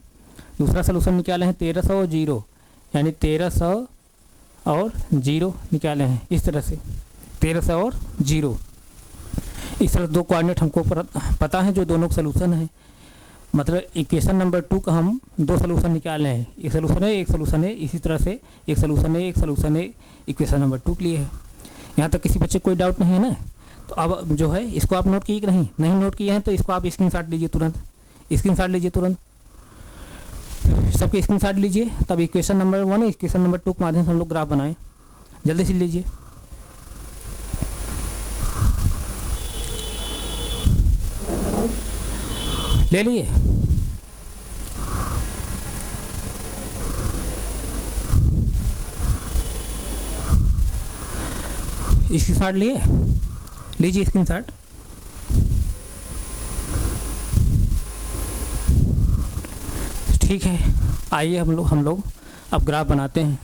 दूसरा सोल्यूशन निकाले हैं 1300 और 0 यानी 1300 और 0 निकाले हैं। इस तरह से 1300 और 0, इस तरह 2 कोऑर्डिनेट हमको पता है जो दोनों सोल्यूशन है। मतलब इक्वेशन नंबर 2 का हम 2 सोल्यूशन निकाले हैं, एक सोल्यूशन है एक सोल्यूशन है। इसी तरह से एक सोल्यूशन है एक सोल्यूशन है, इक्वेशन नंबर 2 के लिए है। यहाँ तक किसी बच्चे कोई डाउट नहीं है ना। तो अब जो है इसको आप नोट किए कि नहीं नोट किए हैं तो इसको आप स्क्रीनशॉट लीजिए, तुरंत स्क्रीनशॉट लीजिए, तुरंत सबके स्क्रीनशॉट लीजिए। तब इक्वेशन नंबर 1 इक्वेशन नंबर 2 के माध्यम से हम लोग ग्राफ बनाएं, जल्दी से लीजिए। ले लिए, स्क्रीनशॉट लिए, लीजिए स्क्रीनशॉट। ठीक है, आइए हम लोग अब ग्राफ बनाते हैं।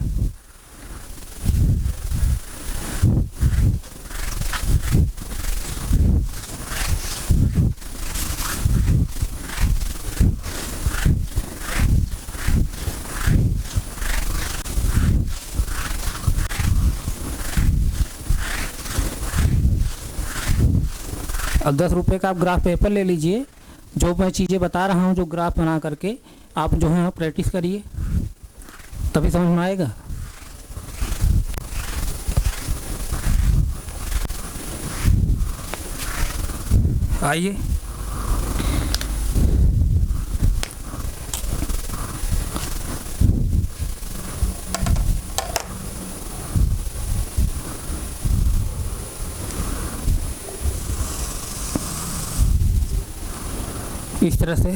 अब 10 रुपये का आप ग्राफ पेपर ले लीजिए। जो मैं चीज़ें बता रहा हूँ, जो ग्राफ बना करके आप जो है प्रैक्टिस करिए, तभी समझ में आएगा। आइए इस तरह से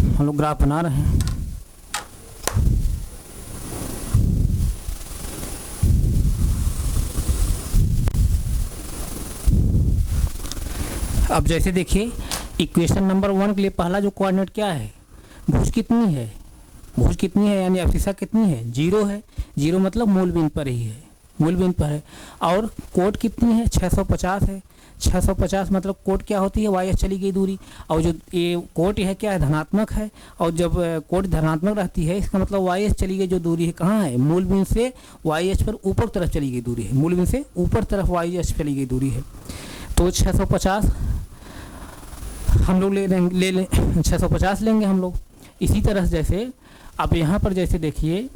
हम लोग ग्राफ बना रहे हैं। अब जैसे देखिए इक्वेशन नंबर 1 के लिए पहला जो कोऑर्डिनेट क्या है, भुज कितनी है, भुज कितनी है यानी अभिसा कितनी है, 0 है। 0 मतलब मूल बिंदु पर ही है, मूल बिंदु पर है। और कोट कितनी है, 650 है। 650 मतलब कोट क्या होती है, वाई चली गई दूरी। और जो ये कोट है क्या है, धनात्मक है। और जब कोट धनात्मक रहती है इसका मतलब वाई चली गई जो दूरी है कहाँ है, मूल बिंदु से वाई पर ऊपर तरफ चली गई दूरी है, मूल बिंदु से ऊपर तरफ वाई चली गई दूरी है। तो 650 हम लोग ले 650 लेंगे हम लोग। इसी तरह जैसे अब यहाँ पर जैसे देखिए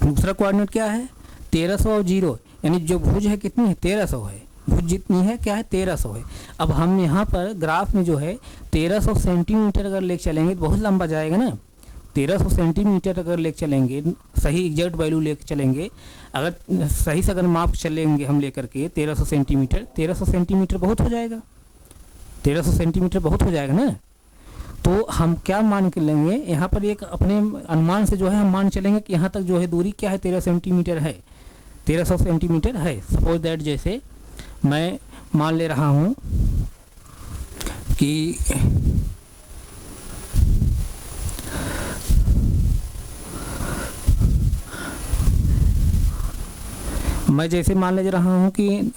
दूसरा कोऑर्डिनेट क्या है, 1300 और 0 यानी जो भुज है कितनी है, 1300 है। भुज जितनी है क्या है, 1300 है। अब हम यहाँ पर ग्राफ में जो है 1300 सेंटीमीटर अगर लेके चलेंगे तो बहुत लंबा जाएगा ना। 1300 सेंटीमीटर अगर लेके चलेंगे, सही एग्जैक्ट वैल्यू लेके चलेंगे, अगर सही से अगर माप चलेंगे हम लेकर के 1300 सेंटीमीटर बहुत हो जाएगा, 1300 सेंटीमीटर बहुत हो जाएगा ना। तो हम क्या मान के लेंगे, यहाँ पर एक अपने अनुमान से जो है हम मान चलेंगे कि यहाँ तक जो है दूरी क्या है, 13 सेंटीमीटर है, 1300 सेंटीमीटर है। सपोज दैट जैसे मैं मान ले रहा हूँ कि मैं जैसे मान ले रहा हूँ कि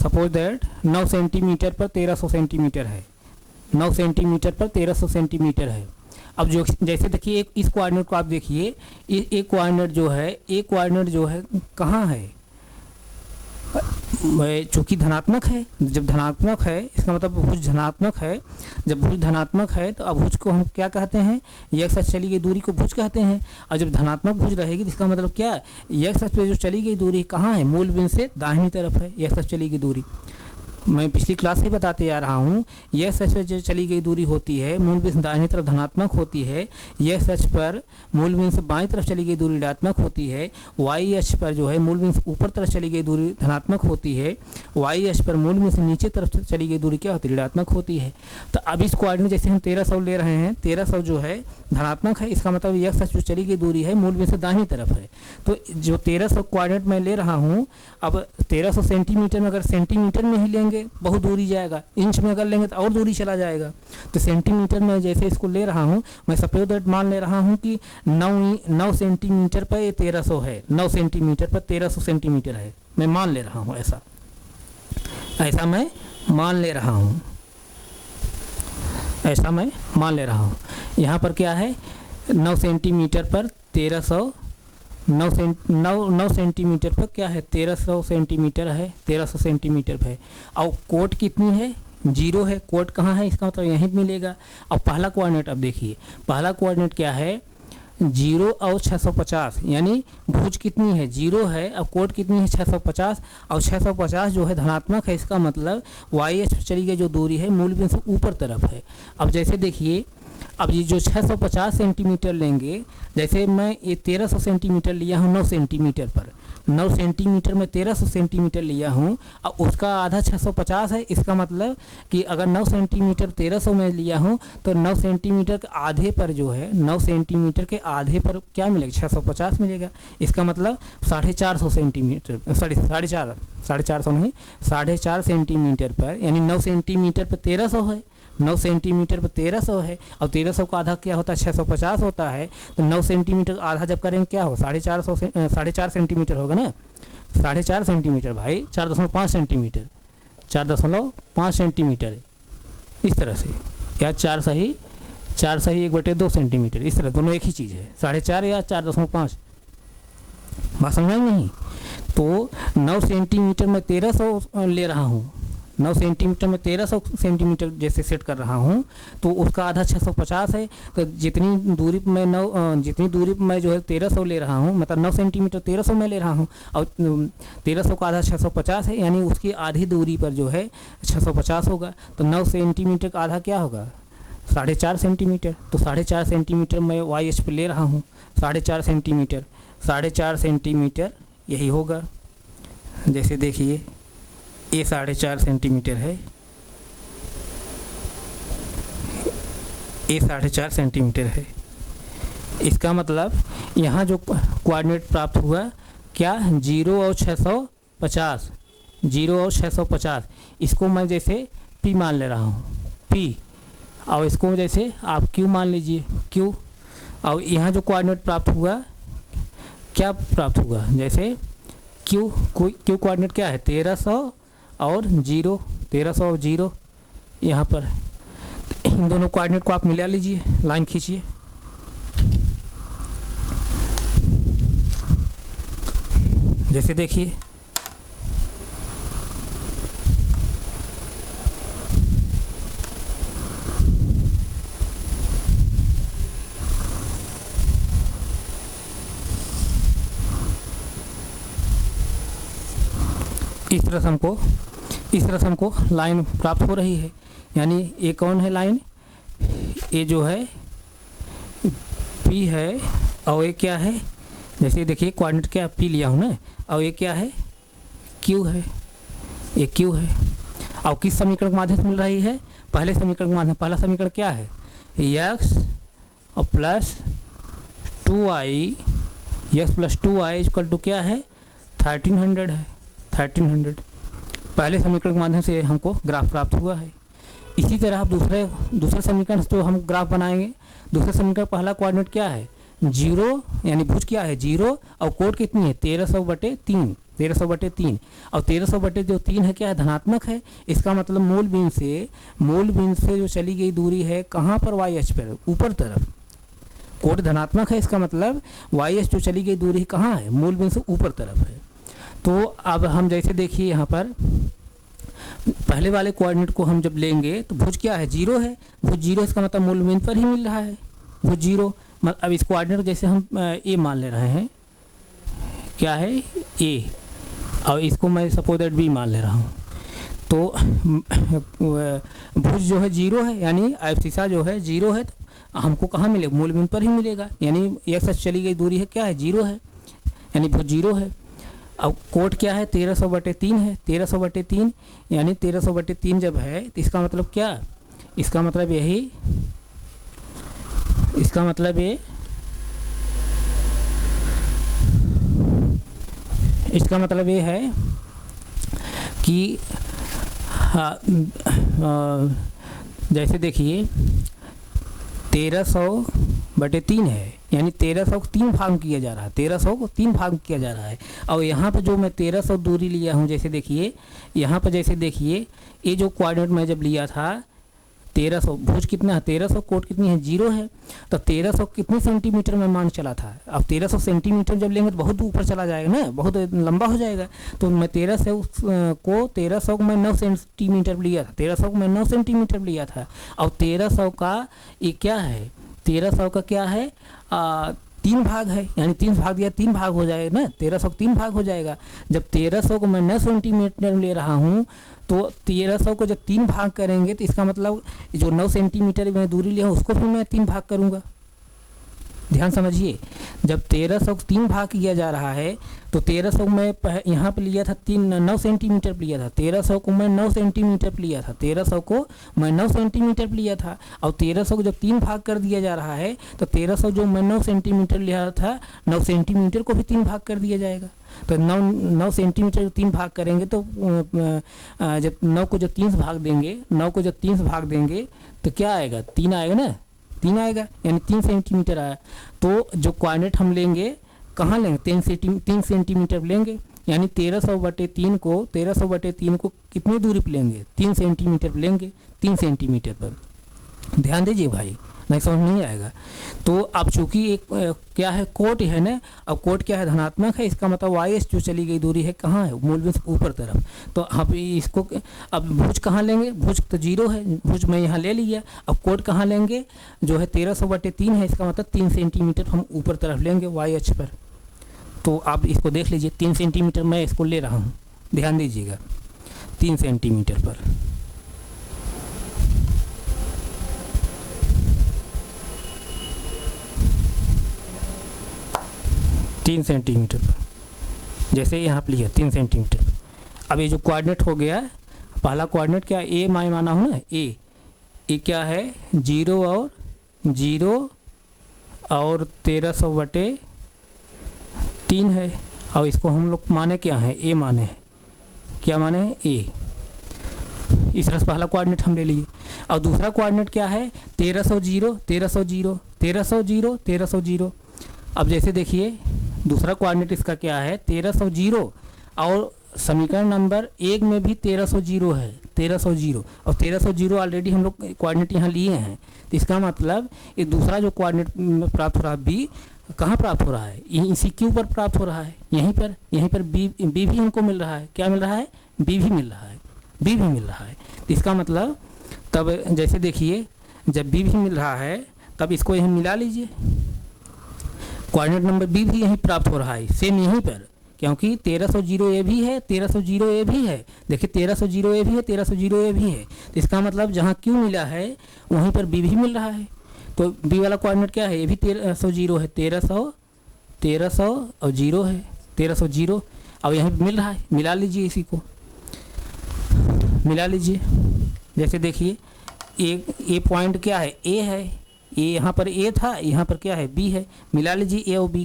सपोज दैट 9 सेंटीमीटर पर 1300 सेंटीमीटर है, 9 सेंटीमीटर पर 1300 सेंटीमीटर है। अब जो जैसे देखिए इस कोऑर्डिनेट को आप देखिए, एक कोऑर्डिनेट जो है कहाँ है, चूँकि धनात्मक है। जब धनात्मक है इसका मतलब भुज धनात्मक है। जब भुज धनात्मक है तो अब भुज को हम क्या कहते हैं, एक्स अक्ष चली गई दूरी को भुज कहते हैं। और जब धनात्मक भुज रहेगी तो इसका मतलब क्या है, एक्स अक्ष पे जो चली गई दूरी कहाँ है, मूल बिंदु से दाहिनी तरफ है एक्स अक्ष चली गई दूरी। मैं पिछली क्लास से बताते आ रहा हूँ, यह सच पर जो चली गई दूरी होती है मूल बिंदु से दाहिनी तरफ धनात्मक होती है, यह सच पर मूल बिंदु से बाईं तरफ चली गई दूरी ऋणात्मक होती है, वाई अक्ष पर जो है मूल बिंदु से ऊपर तरफ चली गई दूरी धनात्मक होती है, वाई अक्ष पर मूल बिंदु से नीचे तरफ चली गई दूरी क्या होती है, ऋणात्मक होती है। तो अब इस कोऑर्डिनेट जैसे हम 1300 ले रहे हैं, 1300 जो है धनात्मक है, इसका मतलब यह सच जो चली गई दूरी है मूल बिंदु से दाहिनी तरफ है। तो जो 1300 कोऑर्डिनेट मैं ले रहा हूँ, अब 1300 सेंटीमीटर में अगर सेंटीमीटर में ही लेंगे बहुत दूरी जाएगा, इंच में अगर लेंगे तो और दूरी चला जाएगा। तो सेंटीमीटर में जैसे इसको ले रहा हूँ, मैं सपोज दैट मान ले रहा हूँ कि 9 सेंटीमीटर पर ये 1300 है, 9 सेंटीमीटर पर 1300 सेंटीमीटर है, मैं मान ले रहा हूँ ऐसा मैं मान ले रहा हूँ, ऐसा मैं मान ले रहा हूँ। यहाँ पर क्या है, 9 सेंटीमीटर पर 1300, 9 सेंटीमीटर पर क्या है 1300 सेंटीमीटर है, 1300 सेंटीमीटर है। और कोट कितनी है, 0 है। कोट कहाँ है, इसका मतलब यहीं मिलेगा। अब पहला कोऑर्डिनेट, अब देखिए पहला कोऑर्डिनेट क्या है, 0 और 650, यानी भुज कितनी है 0 है, अब कोट कितनी है 650, और 650 जो है धनात्मक है, इसका मतलब वाई अक्ष पर चली गई जो दूरी है मूल बिंदु से ऊपर तरफ है। अब जैसे देखिए, अब ये जो 650 सेंटीमीटर लेंगे, जैसे मैं ये 1300 सेंटीमीटर लिया हूँ 9 सेंटीमीटर पर, 9 सेंटीमीटर में 1300 सेंटीमीटर लिया हूँ, और उसका आधा 650 है, इसका मतलब कि अगर 9 सेंटीमीटर 1300 में लिया हूँ तो 9 सेंटीमीटर के आधे पर जो है, 9 सेंटीमीटर के आधे पर क्या मिलेगा 650 मिलेगा। इसका मतलब 450 सेंटीमीटर, सॉरी 450 नहीं, 450 सेंटीमीटर पर, यानी 9 सेंटीमीटर पर 1300 है, 9 सेंटीमीटर पर 1300 है, और 1300 का आधा क्या होता है 650 होता है। तो 9 सेंटीमीटर आधा जब करेंगे क्या हो 4.5 सेंटीमीटर होगा ना, 4.5 सेंटीमीटर भाई, 4.5 सेंटीमीटर, 4.5 सेंटीमीटर इस तरह से, या 4 सही 1/2 सेंटीमीटर, इस तरह दोनों एक ही चीज़ है, 4.5 या 4.5, बात समझ में नहीं। तो 9 सेंटीमीटर में 1300 ले रहा हूँ, 9 सेंटीमीटर में 1300 सेंटीमीटर जैसे सेट कर रहा हूँ, तो उसका आधा 650 है। तो जितनी दूरी पर मैं जो है 1300 ले रहा हूँ, मतलब 9 सेंटीमीटर 1300 में ले रहा हूँ, और 1300 का आधा 650 है, यानी उसकी आधी दूरी पर जो है 650 होगा। तो 9 सेंटीमीटर का आधा क्या होगा 4.5 सेंटीमीटर। तो 4.5 सेंटीमीटर मैं वाई अक्ष पे ले रहा हूँ, 4.5 सेंटीमीटर यही होगा। जैसे देखिए ये 4.5 सेंटीमीटर है, ये 4.5 सेंटीमीटर है। इसका मतलब यहाँ जो कोऑर्डिनेट प्राप्त हुआ क्या, 0 और 650, 0 और 650, इसको मैं जैसे P मान ले रहा हूँ, P, और इसको जैसे आप Q मान लीजिए, Q। और यहाँ जो कोऑर्डिनेट प्राप्त हुआ क्या प्राप्त हुआ, जैसे Q कोऑर्डिनेट क्या है 1300 और 0, 1300 और 0 यहाँ पर। इन दोनों कोऑर्डिनेट को आप मिला लीजिए, लाइन खींचिए। जैसे देखिए इस तरह से हमको लाइन प्राप्त हो रही है। यानी ये कौन है लाइन, ये जो है P है, और ये क्या है, जैसे देखिए कोऑर्डिनेट क्या P लिया हूँ ना, और ये क्या है Q है, ये Q है। और किस समीकरण के माध्यम से मिल रही है, पहले समीकरण के माध्यम। पहला समीकरण क्या है, x और plus 2i, x plus 2i equal to क्या है 1300 है, 1300 पहले समीकरण के माध्यम से हमको ग्राफ प्राप्त हुआ है। इसी तरह आप दूसरे समीकरण से तो हम ग्राफ बनाएंगे। दूसरे समीकरण पहला कोऑर्डिनेट क्या है 0, यानी भुज क्या है 0, और कोट कितनी है 1300/3, 1300/3, और 1300/3 है क्या है धनात्मक है। इसका मतलब मूल बिंदु से जो चली गई दूरी है कहाँ पर वाई अक्ष पर ऊपर तरफ, कोट धनात्मक है, इसका मतलब वाई अक्ष जो चली गई दूरी कहाँ है मूल बिंदु से ऊपर तरफ है। तो अब हम जैसे देखिए यहाँ पर पहले वाले कोऑर्डिनेट को हम जब लेंगे तो भुज क्या है 0 है, भुज 0 इसका मतलब मूल बिंदु पर ही मिल रहा है भुज 0। अब इस कोऑर्डिनेट जैसे हम ए मान ले रहे हैं, क्या है ए, और इसको मैं सपोज दैट बी मान ले रहा हूँ। तो भुज जो है जीरो है, यानी एब्सिसा जो है जीरो है, तो हमको कहाँ मिलेगा, मूल बिंदु पर ही मिलेगा, यानी एक्स से चली गई दूरी है क्या है, जीरो है, यानी भुज जीरो है। अब कोट क्या है, 1300/3 है, 1300/3 यानी 1300/3 जब है तो इसका मतलब क्या, इसका मतलब यही, इसका मतलब ये, इसका मतलब ये है कि जैसे देखिए 1300/3 है, यानी 1300 को 3 भाग किया जा रहा है, 1300 को 3 भाग किया जा रहा है। और यहाँ पे जो मैं 1300 दूरी लिया हूँ, जैसे देखिए यहाँ पर, जैसे देखिए ये जो कोऑर्डिनेट मैं जब लिया था 1300, भुज कितना है 1300, कोट कितनी है, जीरो है, तो 1300 कितने सेंटीमीटर में मान चला था। अब 1300 सेंटीमीटर जब लेंगे तो बहुत ऊपर चला जाएगा ना, बहुत लंबा हो जाएगा। तो मैं 1300 को मैं 9 सेंटीमीटर लिया था, 1300 को मैं 9 सेंटीमीटर लिया था। और 1300 का ये क्या है, 1300 का क्या है, 3 भाग है, यानी 3 भाग दिया 3 भाग हो जाएगा ना, 1300 3 भाग हो जाएगा। जब 1300 को मैं 9 सेंटीमीटर ले रहा हूँ, तो 1300 को जब 3 भाग करेंगे तो इसका मतलब जो 9 सेंटीमीटर में दूरी लिया उसको फिर मैं 3 भाग करूँगा। ध्यान समझिए, जब 1300 को 3 भाग किया जा रहा है तो 1300 मैं यहाँ पे लिया था 9 सेंटीमीटर लिया था, 1300 को मैं 9 सेंटीमीटर लिया था, 1300 को मैं 9 सेंटीमीटर लिया था। और 1300 को जब 3 भाग कर दिया जा रहा है तो 1300 जो मैं 9 सेंटीमीटर लिया था, 9 सेंटीमीटर को भी 3 भाग कर दिया जाएगा। तो 9 सेंटीमीटर जो 3 भाग करेंगे तो जब 9 को जब 3 भाग देंगे, 9 को जब 3 भाग देंगे तो क्या आएगा, 3 आएगा ना, 3 आएगा, यानी 3 सेंटीमीटर आया। तो जो कोऑर्डिनेट हम लेंगे कहाँ लेंगे, 3 सेंटीमीटर लेंगे, यानी 1300/3 को 1300/3 को कितनी दूरी पर लेंगे, 3 सेंटीमीटर लेंगे, 3 सेंटीमीटर पर। ध्यान दीजिए भाई, नहीं समझ नहीं आएगा। तो अब चूंकि एक क्या है, कोट है ना, अब कोट क्या है, धनात्मक है, इसका मतलब वाई जो चली गई दूरी है कहाँ है, मूल बिंदु से ऊपर तरफ। तो हम इसको अब भुज कहाँ लेंगे, भुज तो जीरो है, भुज मैं यहाँ ले लिया। अब कोट कहाँ लेंगे, जो है 1300/3 है, इसका मतलब 3 सेंटीमीटर हम ऊपर तरफ लेंगे वाई अक्ष पर। तो आप इसको देख लीजिए, 3 सेंटीमीटर मैं इसको ले रहा हूँ, ध्यान दीजिएगा, 3 सेंटीमीटर पर। तीन सेंटीमीटर पर, जैसे यहाँ पर लिया 3 सेंटीमीटर। अब ये जो कोऑर्डिनेट हो गया, पहला कोऑर्डिनेट क्या, ए मैं माना हूँ ना, ए क्या है, 0 और 1300/3 है। और इसको हम लोग माने क्या है, ए माने हैं, क्या माने हैं, ए। इस तरह से पहला कोऑर्डिनेट हम ले लिए। और दूसरा कोऑर्डिनेट क्या है, 1300। अब जैसे देखिए दूसरा कोऑर्डिनेट इसका क्या है, 1300 और समीकरण नंबर 1 में भी 1300 है, 1300 और 1300 ऑलरेडी हम लोग कोऑर्डिनेट यहाँ लिए हैं। तो इसका मतलब ये दूसरा जो कोऑर्डिनेट प्राप्त हो रहा है बी, कहाँ प्राप्त हो रहा है, इसी के ऊपर प्राप्त हो रहा है, यहीं पर बी भी हमको मिल रहा है, क्या मिल रहा है, बी भी मिल रहा है। तो इसका मतलब तब जैसे देखिए, जब बी भी मिल रहा है तब इसको यहीं मिला लीजिए, कोऑर्डिनेट नंबर बी भी यहीं प्राप्त हो रहा है, सेम यहीं पर, क्योंकि 1300 ए भी है, 1300 ए भी है। देखिए 1300 ए भी है, 1300 ए भी है। तो इसका मतलब जहाँ क्यू मिला है वहीं पर बी भी मिल रहा है। तो बी वाला कोऑर्डिनेट क्या है, ये भी 1300 है, 1300 और 0 है, 1300 और यहाँ पर मिल रहा है, मिला लीजिए, इसी को मिला लीजिए। जैसे देखिए ए पॉइंट क्या है, ए है, ए यहाँ पर ए था, यहाँ पर क्या है, बी है, मिला लीजिए ए और बी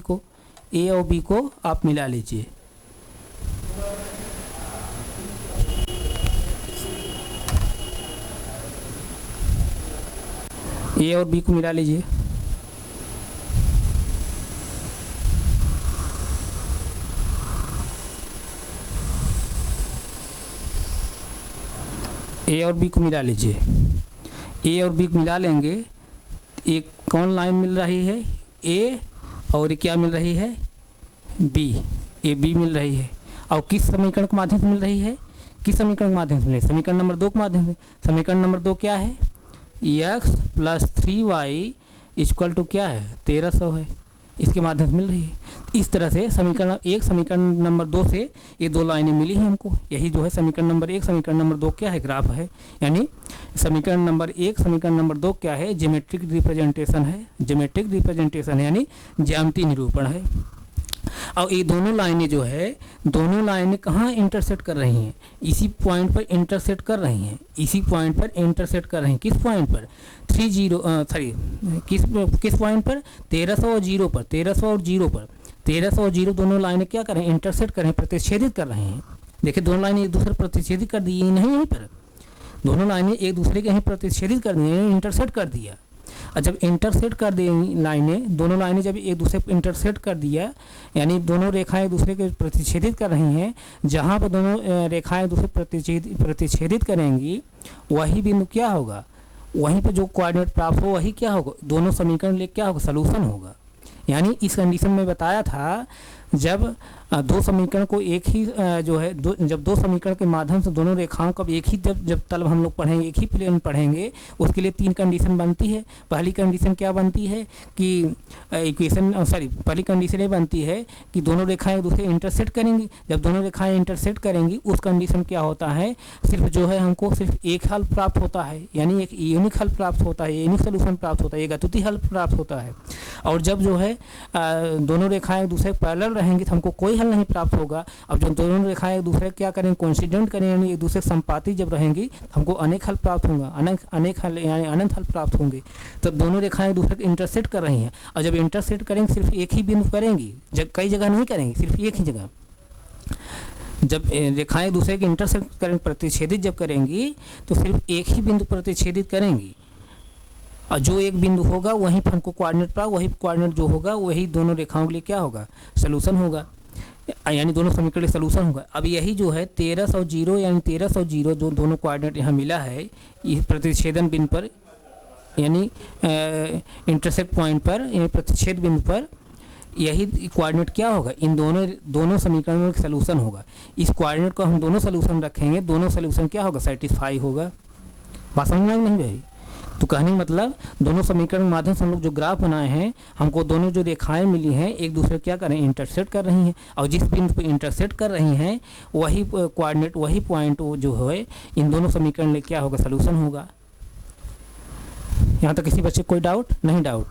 को आप मिला लीजिए। ए और बी को मिला लीजिए। ए और बी को मिला लीजिए, ए और बी को मिला लेंगे, एक कौन लाइन मिल रही है, ए, और क्या मिल रही है, बी, ए बी मिल रही है। और किस समीकरण के माध्यम से मिल रही है, किस समीकरण के माध्यम से मिल रही है, समीकरण नंबर 2 के माध्यम से। समीकरण नंबर 2 क्या है, x + 3y = क्या है, 1300 है। इसके माध्यम से मिल रही है। इस तरह से समीकरण 1 समीकरण नंबर 2 से ये 2 लाइनें मिली हैं हमको। यही जो है समीकरण नंबर 1 समीकरण नंबर 2 क्या है, ग्राफ है। यानी समीकरण नंबर 1 समीकरण नंबर 2 क्या है, ज्योमेट्रिक रिप्रेजेंटेशन है। ज्योमेट्रिक रिप्रेजेंटेशन है यानी ज्यामितीय निरूपण है। और ये दोनों लाइनें जो है, दोनों लाइनें कहाँ इंटरसेक्ट कर रही हैं, इसी पॉइंट पर इंटरसेक्ट कर रही हैं। इसी पॉइंट पर इंटरसेक्ट कर रही हैं। किस पॉइंट पर, किस पॉइंट पर, 1300 और 0 पर। 1300 और 0 पर, 1300 और 0 दोनों लाइनें क्या कर रहे हैं, इंटरसेक्ट कर रहे हैं, प्रतिच्छेदित कर रहे हैं। देखिए दोनों लाइनें एक दूसरे प्रतिच्छेदित कर दी नहीं, यहीं पर दोनों लाइनें एक दूसरे के यहीं प्रतिच्छेदित कर दी, इंटरसेक्ट कर दिया। और जब इंटरसेक्ट कर दी लाइनें, दोनों लाइनें जब एक दूसरे पर इंटरसेक्ट कर दिया, यानी दोनों रेखाएं एक दूसरे के प्रतिच्छेदित कर रही हैं, जहाँ पर दोनों रेखाएं एक दूसरे प्रतिच्छेदित करेंगी, वही बिंदु क्या होगा, वहीं पर जो कोऑर्डिनेट प्राप्त हो वही क्या होगा, दोनों समीकरण ले क्या होगा, सलूशन होगा। यानी इस कंडीशन में बताया था जब दो समीकरण को एक ही जो है जब दो समीकरण के माध्यम से दोनों रेखाओं का एक ही जब तलब हम लोग पढ़ेंगे, एक ही प्लेन पढ़ेंगे, उसके लिए 3 कंडीशन बनती है। पहली कंडीशन क्या बनती है कि पहली कंडीशन ये बनती है कि दोनों रेखाएं एक दूसरे इंटरसेक्ट करेंगी। जब दोनों रेखाएं इंटरसेक्ट करेंगी उस कंडीशन क्या होता है, सिर्फ जो है हमको सिर्फ एक हल प्राप्त होता है, यानी एक यूनिक हल प्राप्त होता है, यूनिक सोल्यूशन प्राप्त होता है, एक अद्वितीय हल प्राप्त होता है। और जब जो है दोनों रेखाएं एक दूसरे पैरेलल रहेंगी तो हमको कोई हल नहीं प्राप्त होगा। अब जब दोनों रेखाएं एक दूसरे क्या करेंगे, कोइंसिडेंट करेंगे, यानी एक दूसरे संपाती जब रहेंगी हमको अनेक हल प्राप्त होगा, अनेक हल यानी अनंत हल प्राप्त होंगे। तब दोनों रेखाएं एक दूसरे को इंटरसेक्ट कर रही हैं, और जब इंटरसेक्ट करेंगे सिर्फ एक ही बिंदु करेंगी, जब कई जगह नहीं करेंगी, सिर्फ एक ही जगह। जब रेखाएं एक दूसरे के इंटरसेक्ट करेंगे, प्रतिच्छेदित जब करेंगी तो सिर्फ एक ही बिंदु प्रतिच्छेदित करेंगी, और जो एक बिंदु होगा वहीं पर हमको कोऑर्डिनेट प्राप्त, वही कोऑर्डिनेट जो होगा वही दोनों रेखाओं के लिए क्या होगा, सलूशन होगा, यानी दोनों समीकरण के सलूशन होगा। अब यही जो है 1300 यानी 1300 जो दोनों कोऑर्डिनेट यहाँ मिला है, इस प्रतिच्छेदन बिंदु पर यानी इंटरसेक्ट पॉइंट पर, यानी प्रतिच्छेद बिंदु पर यही कोऑर्डिनेट क्या होगा, इन दोनों समीकरणों का सलूशन होगा। इस कोऑर्डिनेट को हम दोनों सलूशन रखेंगे, दोनों सलूशन क्या होगा, सेटिस्फाई होगा। बात समझ में नहीं भाई? तो कहने का मतलब दोनों समीकरण के माध्यम से हम लोग जो ग्राफ बनाए हैं, हमको दोनों जो रेखाएं मिली हैं एक दूसरे क्या कर रहे हैं, इंटरसेक्ट कर रही हैं, और जिस बिंदु पर इंटरसेक्ट कर रही हैं वही कोऑर्डिनेट, वही पॉइंट जो है इन दोनों समीकरण में क्या होगा, सलूशन होगा। यहाँ तक किसी बच्चे कोई डाउट नहीं? डाउट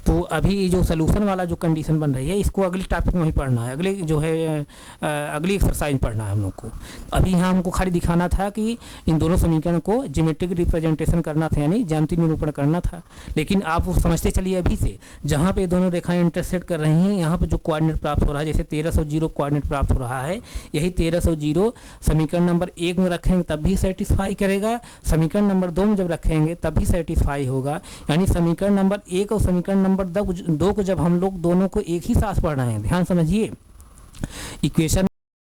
तो अभी जो सलूशन वाला जो कंडीशन बन रही है, इसको अगले टॉपिक में ही पढ़ना है, अगले जो है अगली एक्सरसाइज पढ़ना है हम लोग को। अभी यहाँ हमको खाली दिखाना था कि इन दोनों समीकरण को ज्योमेट्रिक रिप्रेजेंटेशन करना था, यानी ज्यामितीय निरूपण करना था। लेकिन आप समझते चलिए अभी से, जहाँ पे दोनों रेखाएं इंटरसेक्ट कर रही हैं, यहाँ पे जो कोऑर्डिनेट प्राप्त हो रहा है, जैसे 1300 कोऑर्डिनेट प्राप्त हो रहा है, यही 1300 समीकरण नंबर 1 में रखेंगे तब भी सेटिस्फाई करेगा, समीकरण नंबर 2 में जब रखेंगे तब भी सेटिस्फाई होगा। यानी समीकरण नंबर 1 और समीकरण नंबर 2 को जब हम लोग दोनों को एक ही साथ पढ़ रहे हैं, ध्यान समझिए, इक्वेशन